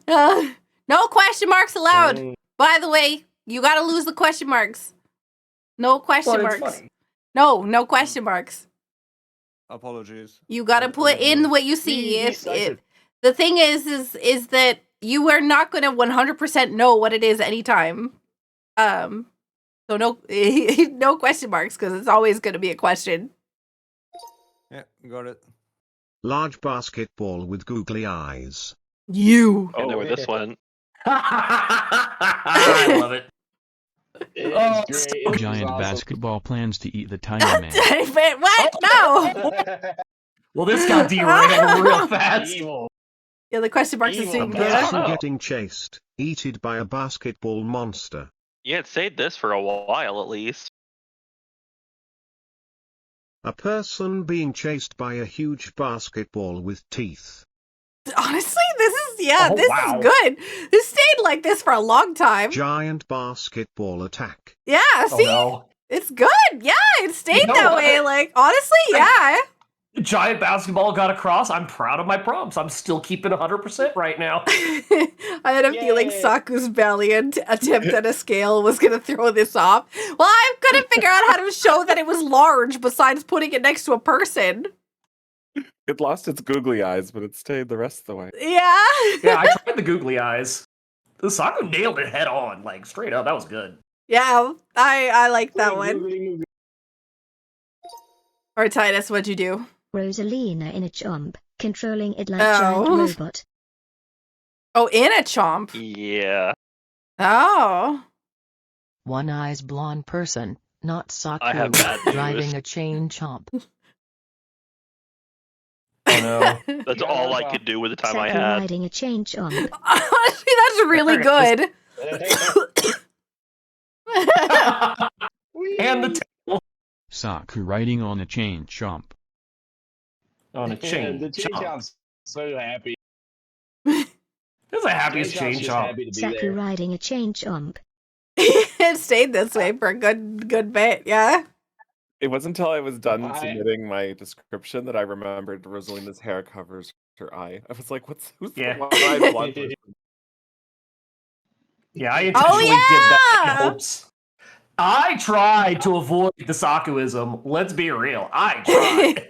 Farmer. No question marks allowed. By the way, you gotta lose the question marks. No question But it's marks. funny. No question marks. Apologies. You gotta put in what you see. If the thing is that you are not gonna 100% know what it is anytime. So no no question marks because it's always gonna be a question. Yeah, got it. Large basketball with googly eyes. You. I know where this went. I love it. It's great. It was Giant awesome. basketball plans to eat the tiny man. What? No. Well, this got derailed real fast. Evil. Yeah, the question marks is Evil doing bastard. good. Getting chased, eaten by a basketball monster. Yeah, it stayed this for a while at least. A person being chased by a huge basketball with teeth. Honestly, this is wow. is good. This stayed like this for a long time. Giant basketball attack. Yeah, see? Oh, It's good. Yeah, it stayed You know that what? way. Like, honestly, yeah. no. Giant basketball got across. I'm proud of my prompts. I'm still keeping 100% right now. I had a feeling Yay. Saku's valiant attempt at a scale was going to throw this off. Well, I couldn't figure out how to show that it was large besides putting it next to a person. It lost its googly eyes, but it stayed the rest of the way. Yeah. Yeah, I tried the googly eyes. The Saku nailed it head on, like straight up. That was good. Yeah, I like that one. Googly. Or Titus, what'd you do? Rosalina in a chomp, controlling it like Oh. giant robot. Oh, in a chomp. Yeah. Oh. One-eyes blonde person, not Saku, I have bad news. driving a chain chomp. Oh no. That's all I could do with the time I Saku had. riding a chain chomp. Honestly, that's really good. And the tail Saku riding on a chain chomp. on a chain. The chain chomp. chomp's so happy. This is the happiest Chain chain chomp's just chomp. happy to be Saku there. riding a chain chomp. It stayed this way for a good bit, yeah. It wasn't until I was done I- submitting my description that I remembered Rosalina's hair covers her eye. I was like, "Who's Yeah. the one-eyed blonde person?" Yeah, I intentionally did that in yeah! hopes. I tried to avoid the Sakuism. Let's be real. I tried.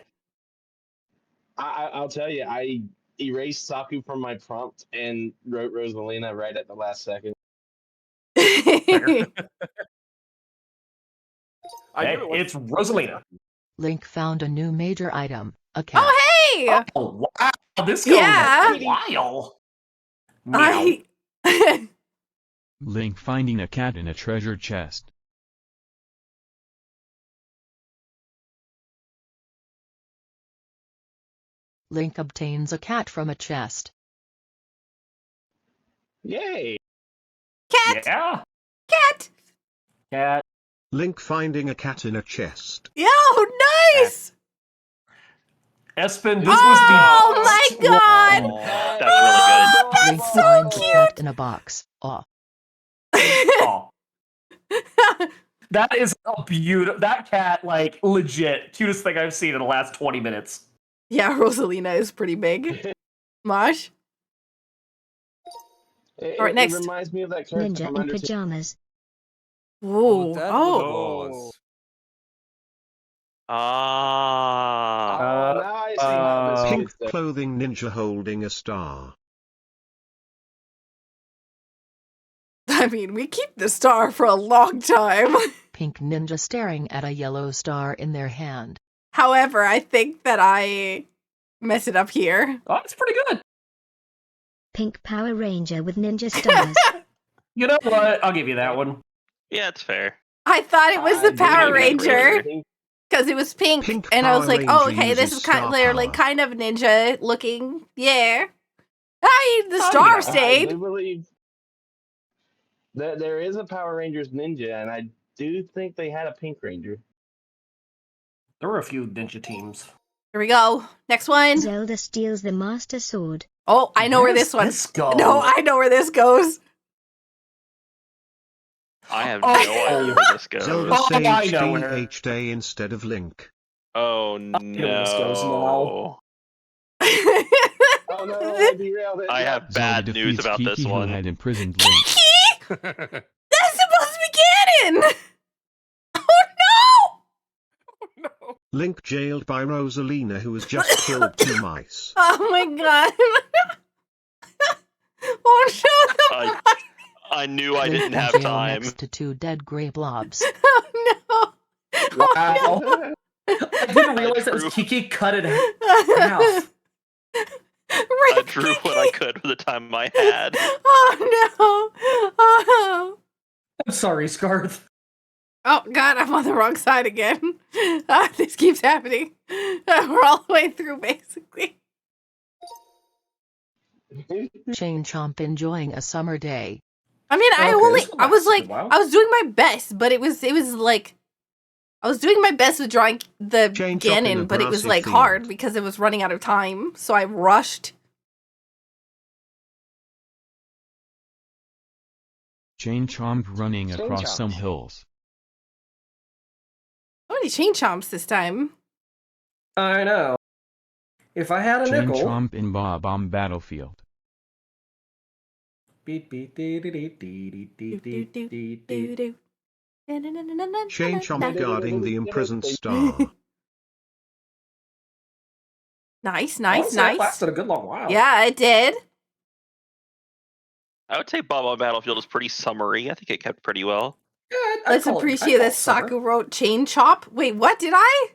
I'll tell you, I erased Saku from my prompt and wrote Rosalina right at the last second. Hey, I knew it it's Rosalina. Link found a new major item, a cat. Oh, hey! Oh, wow. This goes Yeah. a while. Meow. I... Link finding a cat in a treasure chest. Link obtains a cat from a chest. Yay! Cat! Yeah. Cat! Cat. Link finding a cat in a chest. Yo, nice! Espen, this Oh was my the god! That's really good. Link That's so finds a cat cute! in a box. Aw. Oh, that is a beautiful. That cat, like, legit cutest thing I've seen in the last 20 minutes. Yeah, Rosalina is pretty big. Mosh? All right, next. It reminds me of that character Ninja from in Undertale. pajamas. Ooh. that's Oh. what it was. Ah. Oh, now I see how this Pink fits there. clothing ninja holding a star. I mean, we keep the star for a long time. Pink ninja staring at a yellow star in their hand. However, I think that I mess it up here. Oh, it's pretty good. Pink Power Ranger with ninja stars. You know what? I'll give you that one. Yeah, it's fair. I thought it was the Power Ranger Pink. because it was pink, Pink and I was Power like, "Oh, Ranger okay, this uses is kind. star They're like power. kind of ninja looking. Yeah, the Oh, star yeah. I stayed. do believe that there is a Power Rangers ninja, and I do think they had a Pink Ranger. There were a few ninja teams. Here we go. Next one. Zelda steals the Master Sword. Oh, I know where Where's this one. this go? No, I know where this goes. I have Oh. no idea where this goes. Zelda Oh, I saves know where. DH Day instead of Link. Oh know where this goes no. Oh no, I derailed it. I No. have Zelda bad news defeats about Kiki this who one. had imprisoned Link. Kiki! That's supposed to be canon! Oh No. Link jailed by Rosalina who has just killed 2 mice. no! Oh my god. Oh no! I knew I Link didn't in have jail time. next to 2 dead gray blobs. Oh no! Wow. I didn't realize that was drew- Kiki cut it in half. I drew what I could with the time I had. Oh no! Oh. I'm sorry, Scarth. Oh god, I'm on the wrong side again. This keeps happening. We're all the way through, basically. Chain Chomp enjoying a summer day. I mean, Okay, this one I was lasted a like, while. I was doing my best, but it was like, I was doing my best with drawing the Chain Chomp in a Ganon, but it was grassy like field. hard because it was running out of time, so I rushed. Chain Chomp running Chain across Chomp. some hills. How many chain chomps this time? I know. If I had a Chain nickel. Chomp in Bob-omb Battlefield. Beep, beep, dee, dee, dee, dee, dee, dee, dee, dee, dee. Doo-doo. Chain Chomp guarding the imprisoned star. Nice, Honestly, nice, that nice. lasted a good long while. Yeah, it did. I would say Bob on Battlefield is pretty summary. I think it kept pretty well. Yeah, I'd Let's call it- I'd appreciate call that it summer. Saku wrote chain chop. Wait, what did I?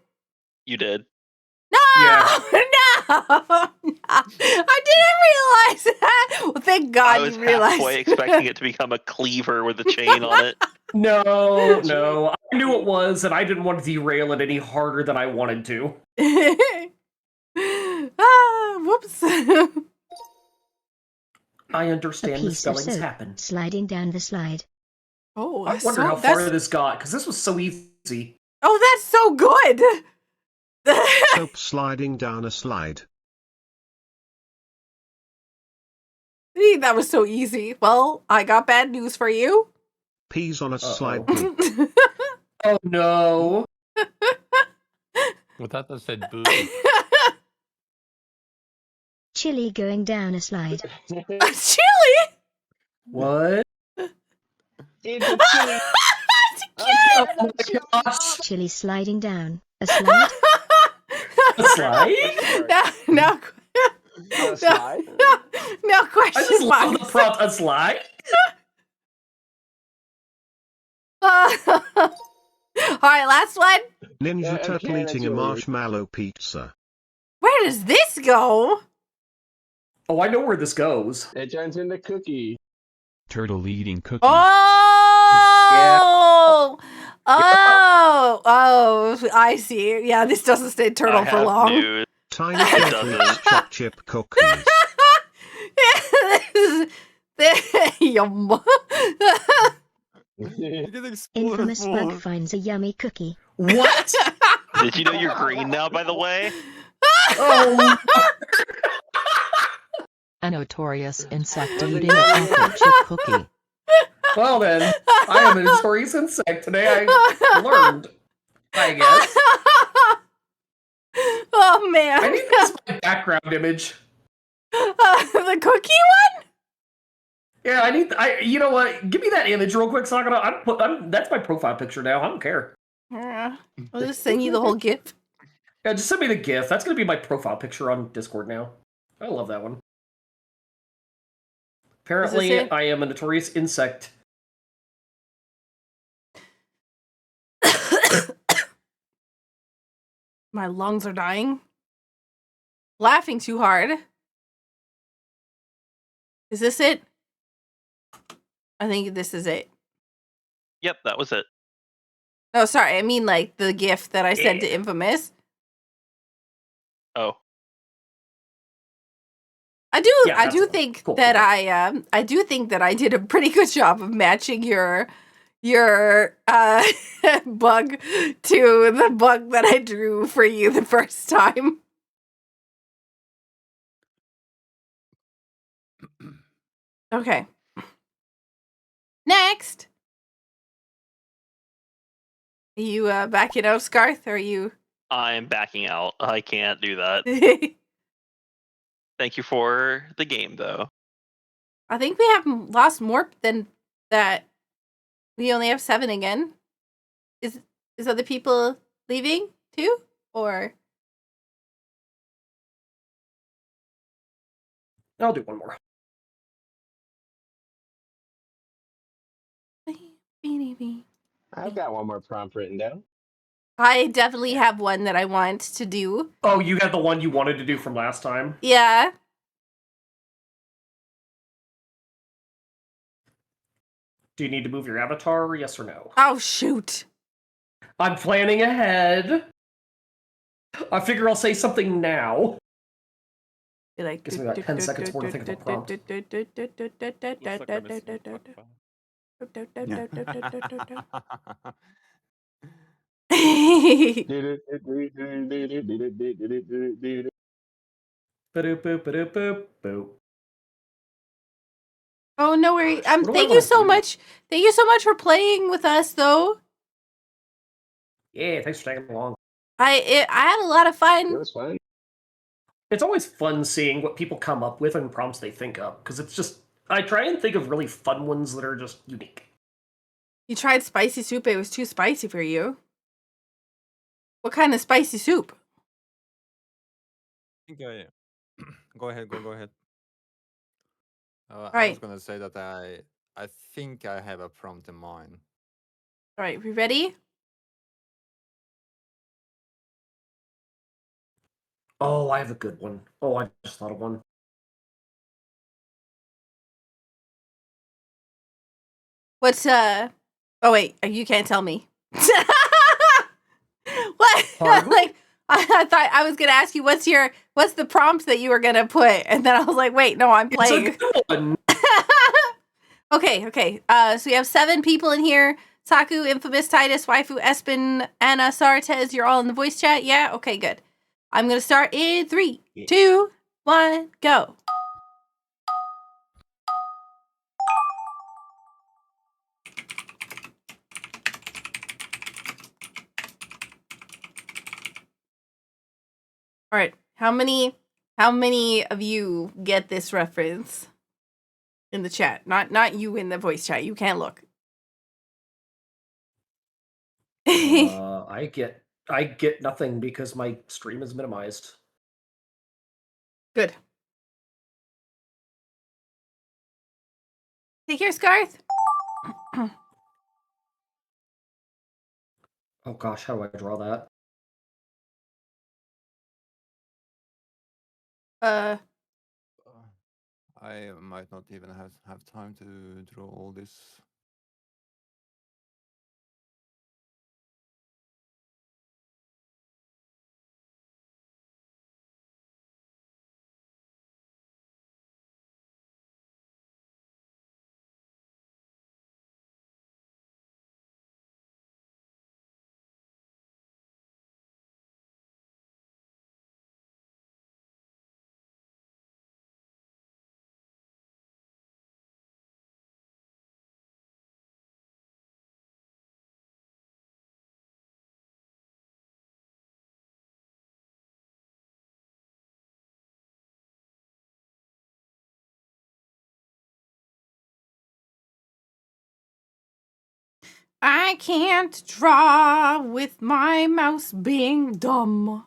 You did. No! Yeah. No! I didn't realize that. Well, thank God I was you realized. halfway expecting it to become a cleaver with a chain on it. No, no. I knew it was, and I didn't want to derail it any harder than I wanted to. Whoops. I A understand piece of misspellings soap happen. sliding down the slide. Oh, I wonder how far this got, because this was so easy. Oh, that's so good. Soap sliding down a slide. That was so easy. Well, I got bad news for you. Peas on a slide. Oh no. I thought that said boo. Chili going down a slide. Chili? What? It's a chili. Oh my gosh. Chili sliding down a slide. A slide? No, A slide? no I question just love the marks. prompt, a slide. All right, last one. Ninja Yeah, Turtle okay, eating that's a really- marshmallow pizza. Where does this go? Oh, I know where this goes. It turns into cookie. Turtle eating cookies. Oh! Oh, I see. Yeah, this doesn't stay turtle I for have long. news. Tiny It Turtle doesn't. eats choc chip cookies. Yum. Infamous bug finds a yummy cookie. What? Did you know you're green now, by the way? Oh, A notorious insect eating a chocolate chip cookie. well then. I am a notorious insect. Today I learned, I guess. Oh man. I need this as my background image. The cookie one? Yeah, you know what? Give me that image real quick, so that's my profile picture now. I don't care. Yeah. I'll just send you the whole GIF. Yeah, just send me the GIF. That's gonna be my profile picture on Discord now. I love that one. Apparently, it? I am a notorious insect. My lungs are dying. Laughing too hard. Is this it? I think this is it. Yep, that was it. Oh, sorry. I mean, like the GIF that I sent to Infamous. Oh. I do. Yeah, I that's do fine. think Cool, that cool. I do think that I did a pretty good job of matching your bug to the bug that I drew for you the first time. Okay. Next. Are you backing out, Scarth? Or are you I'm backing out. I can't do that. Thank you for the game, though. I think we have lost more than that. We only have 7 again. Is other people leaving too, or? I'll do one more. I've got one more prompt written down. I definitely have one that I want to do. Oh, you got the one you wanted to do from last time? Yeah. Do you need to move your avatar, yes or no? Oh, shoot. I'm planning ahead. I figure I'll say something now. Like, gives me about 10 seconds more to think of a prompt. Oh, no worries. What do I Thank you wanna so do? much. Thank you so much for playing with us, though. Yeah, thanks for tagging along. I had a lot of fun. It was fun. It's always fun seeing what people come up with and prompts they think up, because it's just, I try and think of really fun ones that are just unique. You tried spicy soup. It was too spicy for you. What kind of spicy soup? Okay. Go ahead. Go ahead. I was right. gonna say that I think I have a prompt in mind. All right, we ready? Oh, I have a good one. Oh, I just thought of one. What's Oh wait, you can't tell me. What? Pardon? Like I thought I was gonna ask you what's the prompt that you were gonna put, and then I was like, wait, no, I'm playing. It's a good one. Okay. So we have 7 people in here. Saku, Infamous, Titus, Waifu, Espen, Anna, Sartez. You're all in the voice chat. Yeah. Okay. Good. I'm gonna start in 3, 2, 1, go. All right. How many of you get this reference in the chat? Not you in the voice chat. You can't look. I get nothing because my stream is minimized. Good. Take care, Scarth. Oh gosh, how do I draw that? I might not even have time to draw all this. I can't draw with my mouse being dumb.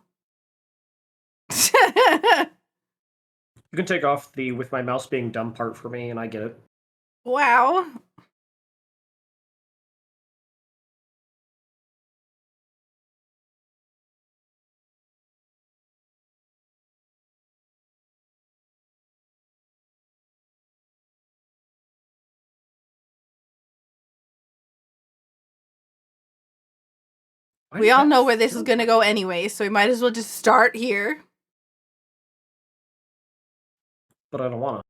You can take off the with my mouse being dumb part for me, and I get it. Wow. We all know where this is going to go anyway, so we might as well just start here. But I don't want to.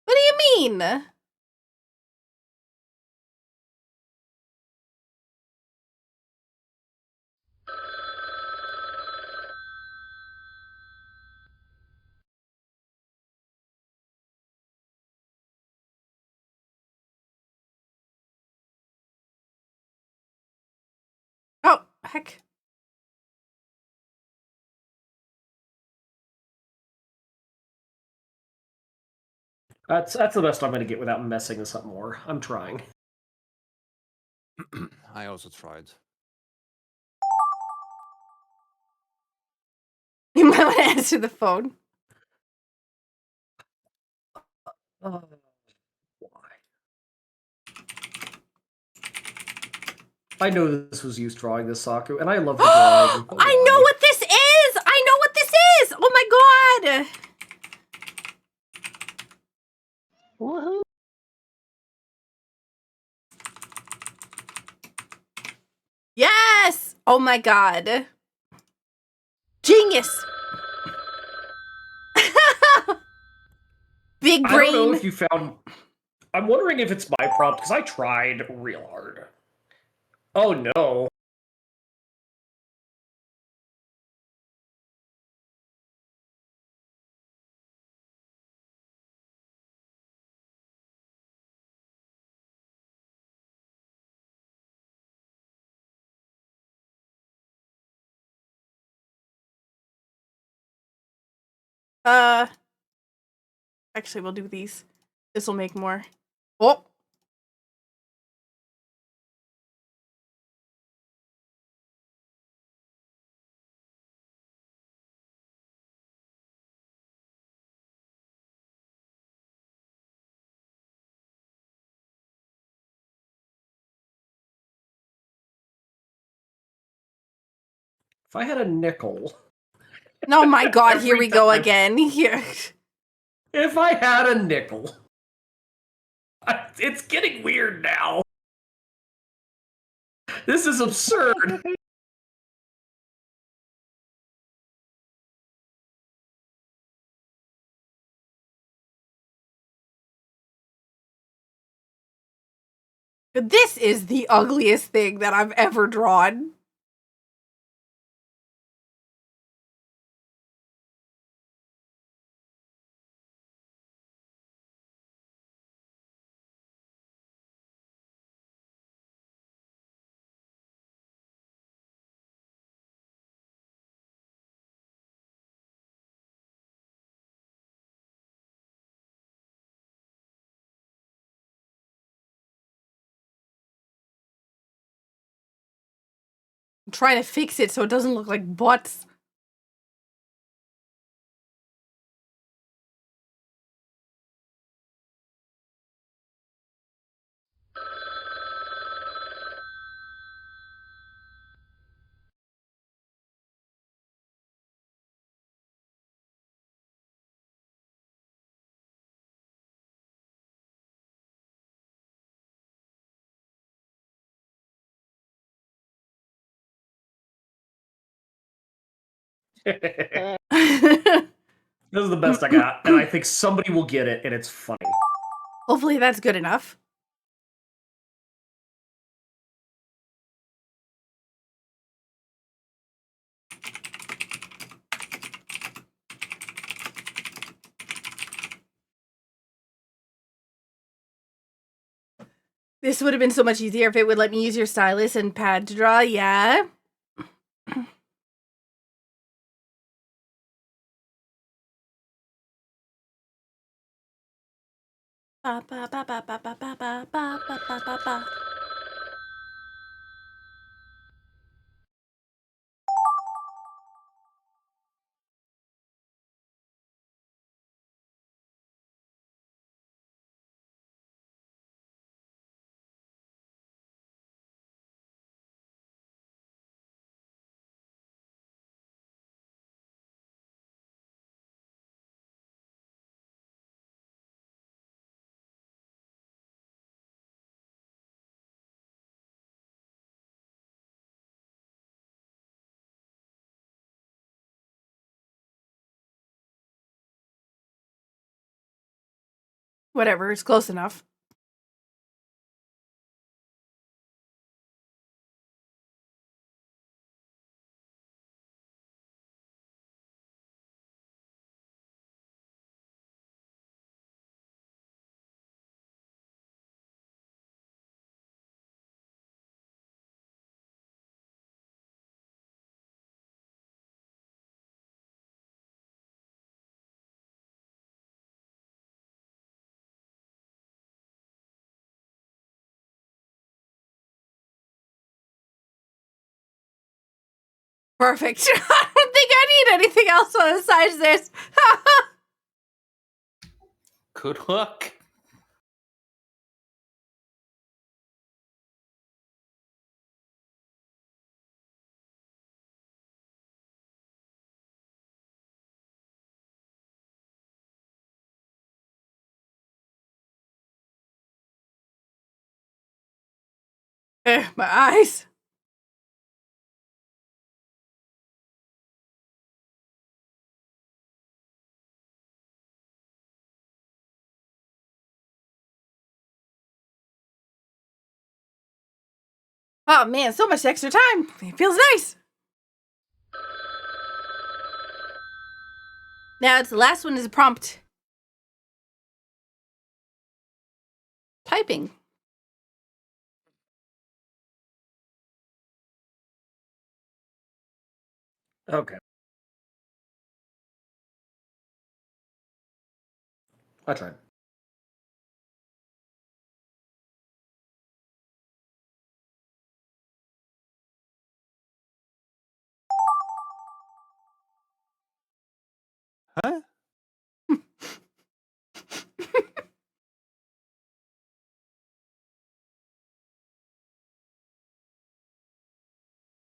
What do you mean? heck? That's the best I'm going to get without messing this up more. I'm trying. I also tried. You might want to answer the phone. Why? I know this was used drawing this Saku, and I love the drawing. Oh I know my. what this is! I know what this is! Oh my god! Woohoo! Yes! Oh my god. Genius! Big I don't know brain. if you found... I'm wondering if it's my prompt, because I tried real hard. Oh no. Actually, we'll do these. This will make more. Oh! If I had a nickel... Oh my god, here Every we go time. again. Here. If I had a nickel... It's getting weird now. This is absurd. This is the ugliest thing that I've ever drawn. I'm trying to fix it so it doesn't look like butts. This is the best I got, and I think somebody will get it, and it's funny. Hopefully that's good enough. This would have been so much easier if it would let me use your stylus and pad to draw, yeah? Ba, ba, ba, ba, ba, ba, ba, ba, ba, ba, ba, ba. Whatever, it's close enough. Perfect. I don't think I need anything else besides this. Good luck. My eyes. Oh man, so much extra time. It feels nice. Now it's the last one is a prompt. Typing. Okay. I tried. Huh?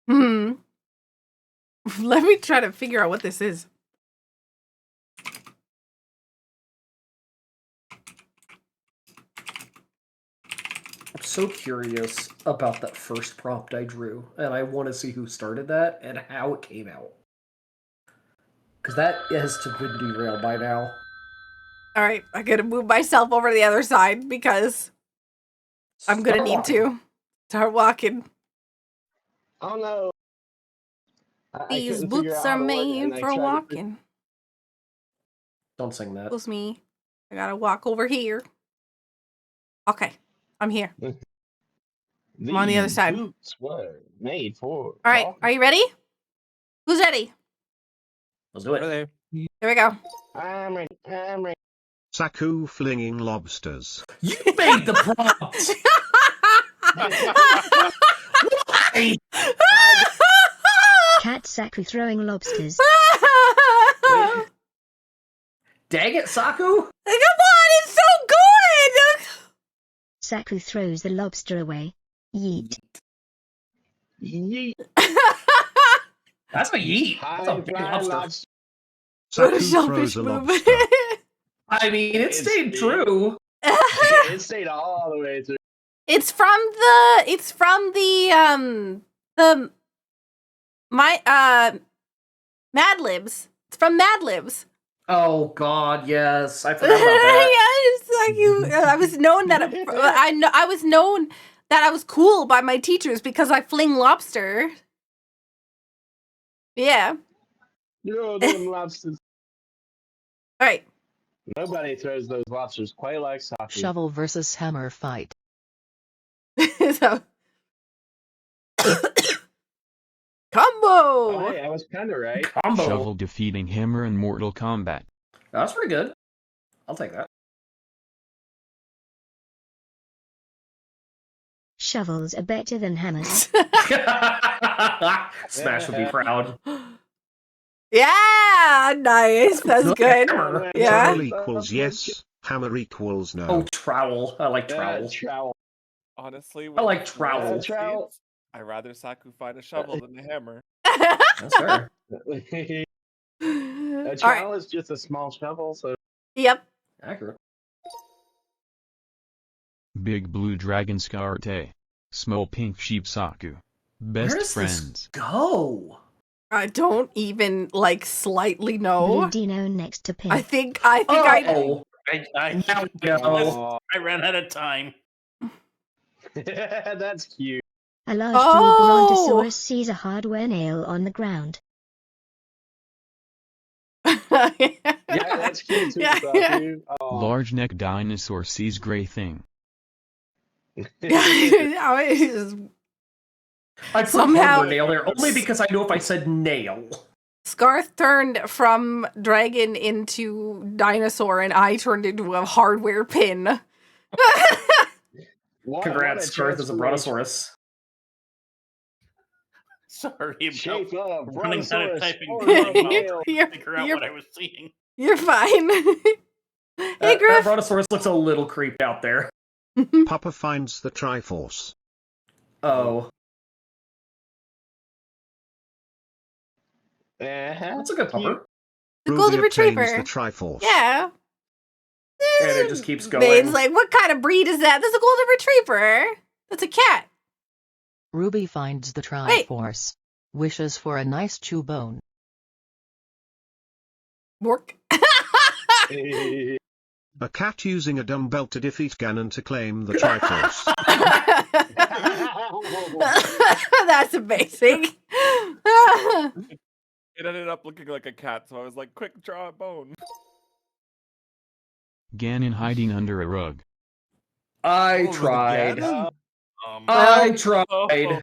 Hmm. Let me try to figure out what this is. I'm so curious about that first prompt I drew, and I want to see who started that and how it came out. Because that has to been derailed by now. All right, I gotta move myself over to the other side because I'm gonna need to start walking. Oh no! I These couldn't figure boots out how are to work it, and made I for tried to walking. Don't sing that. Equals me. I gotta walk over here. Okay, I'm here. I'm on the other These side. boots were made for. All right, walking. are you ready? Who's ready? Let's do it. There. Here we go. I'm ready. I'm ready. Saku flinging lobsters. You made the prompt! Why? Cat Saku throwing lobsters. Dang it, Saku! Come on, it's so good! Saku throws the lobster away. Yeet. Yeet. That's a yeet. That's a High big flying lobster. lobster. What a Saku selfish throws a move. lobster. I mean, it stayed true. It stayed all the way through. It's from the Mad Libs. It's from Mad Libs. Oh God, yes, I forgot about that. Yes, like you. I was known that I was known that I was cool by my teachers because I fling lobster. Yeah. Throw them lobsters. All right. Nobody throws those lobsters quite like Saku. Shovel versus hammer fight. So. Combo. Oh, hey, I was kind of right. Combo. Shovel defeating hammer in Mortal Kombat. That's pretty good. I'll take that. Shovels are better than hammers. Smash would be proud. Yeah, nice. That's good. Hammer. Yeah. Trowel equals yes. Hammer equals no. Oh, trowel. I like trowel. Trowel. Honestly, I like with trowel. Trowel. I'd rather Saku find a shovel than a hammer. That's fair. A All trowel right. is just a small shovel, so. Yep. Accurate. Big blue dragon Skarte. Small pink sheep Saku. Where Best does friends. this go? I don't even slightly Blue know. Dino next to pink. I think I Oh, now we know. I ran out of time. That's cute. A large Oh! blue brontosaurus sees a hardware nail on the ground. Yeah, that's cute too, Yeah, Saku. Oh. Large neck dinosaur sees gray thing. I put Somehow- hardware nail there only because I know if I said nail. Scarth turned from dragon into dinosaur, and I turned into a hardware pin. What Congrats, a Scarth is a transformation. brontosaurus. Sorry about Shape up, running out of brontosaurus, typing form to of male. figure out what I was seeing. You're fine. Hey, That Griff. Brontosaurus looks a little creeped out there. Papa finds the Triforce. Oh. That's a good pupper. The Ruby golden obtains retriever. the Triforce. Yeah. And it just keeps going. Bane's like, what kind of breed is that? That's a golden retriever. That's a cat. Ruby finds the Triforce. Wishes for a nice chew bone. Work. A cat using a dumbbell to defeat Ganon to claim the Triforce. That's amazing. It ended up looking like a cat, so I was like, quick, draw a bone. Ganon hiding under a rug. I Oh, tried. Ganon? I tried.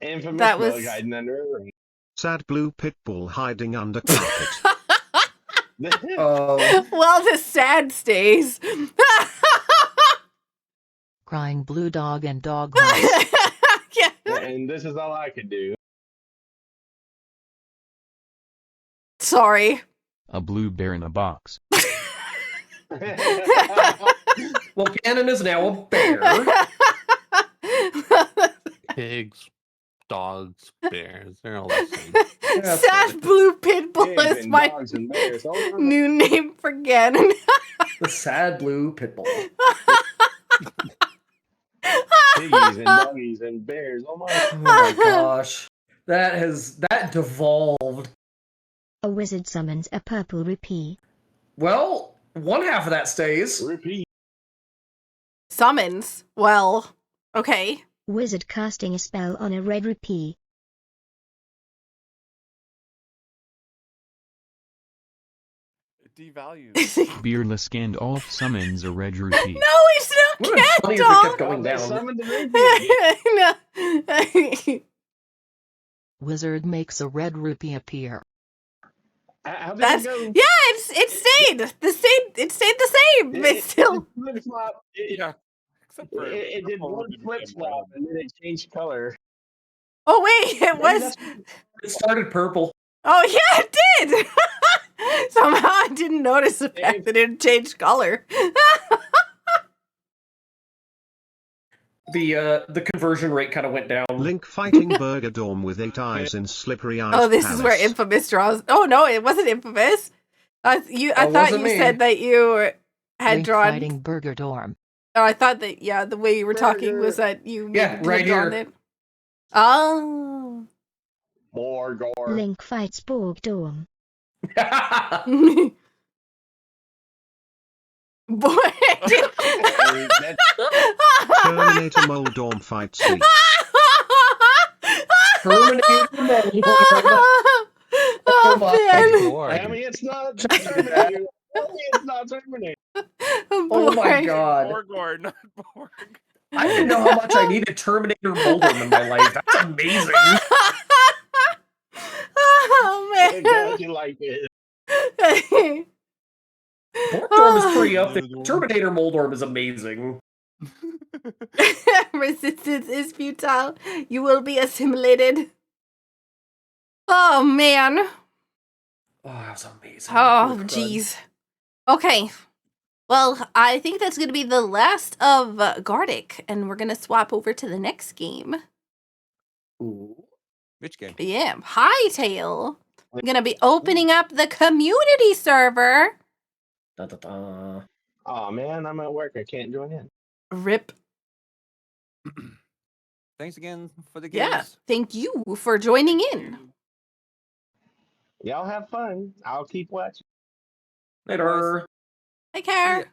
Infamous That was- bug hiding under a ring. Sad blue pit bull hiding under carpet. Oh. Well, the sad stays. Crying blue dog and dog house. And this is all I could do. Sorry. A blue bear in a box. Well, Ganon is now a bear. Pigs, dogs, bears, they're all the same. Sad blue pit bull Pigs is and my dogs and bears. Oh, my new name for Ganon. The sad blue pit bull. piggies and doggies and bears. Oh my! Oh my gosh. That devolved. A wizard summons a purple rupee. Well, one half of that stays. Repeat. Summons. Well, okay. Wizard casting a spell on a red rupee. It devalues. Beardless Gandalf summons a red rupee. No, it's not Would have been funny if it Gandalf. kept going They down. summoned the repeat. No. Wizard makes a red rupee appear. How did That's it go? yeah. It stayed. It stayed the same. It's still. Flip flop. Yeah. Except for It did one flip flop and then it changed color. Oh wait, it was. It started purple. Oh yeah, it did. Somehow I didn't notice the fact that it changed color. The conversion rate kind of went down. Link fighting Burger Dorm with 8 eyes in Slippery Eyes Oh, this Palace. is where Infamous draws. Oh no, it wasn't Infamous. I thought you wasn't me. said that you had Link drawn. fighting Burger Dorm. Oh, I thought that the way you were talking was that you Yeah, had right drawn here. it. Oh. More gore. Link fights Borg Dorm. Boy. Terminator Moldorm fights Sleep. Terminator Moldorm. Oh my man. I mean, it's not Terminator. It's not Terminator. Oh my god. Borgor, not Borg. I didn't know how much I needed Terminator Moldorm in my life. That's amazing. Oh Thank man. God you like it. Borgdorm is pretty up there. Terminator Moldorm is amazing. Resistance is futile. You will be assimilated. Oh man. Oh, that was amazing. Oh Good. jeez. Okay. Well, I think that's going to be the last of Gartic, and we're going to swap over to the next game. Ooh. Which game? Yeah, Hightail. I'm going to be opening up the community server. Da, da, da. Oh man, I'm at work. I can't join in. Rip. Thanks again for the games. Yeah, thank you for joining in. Y'all have fun. I'll keep watching. Later. Take care.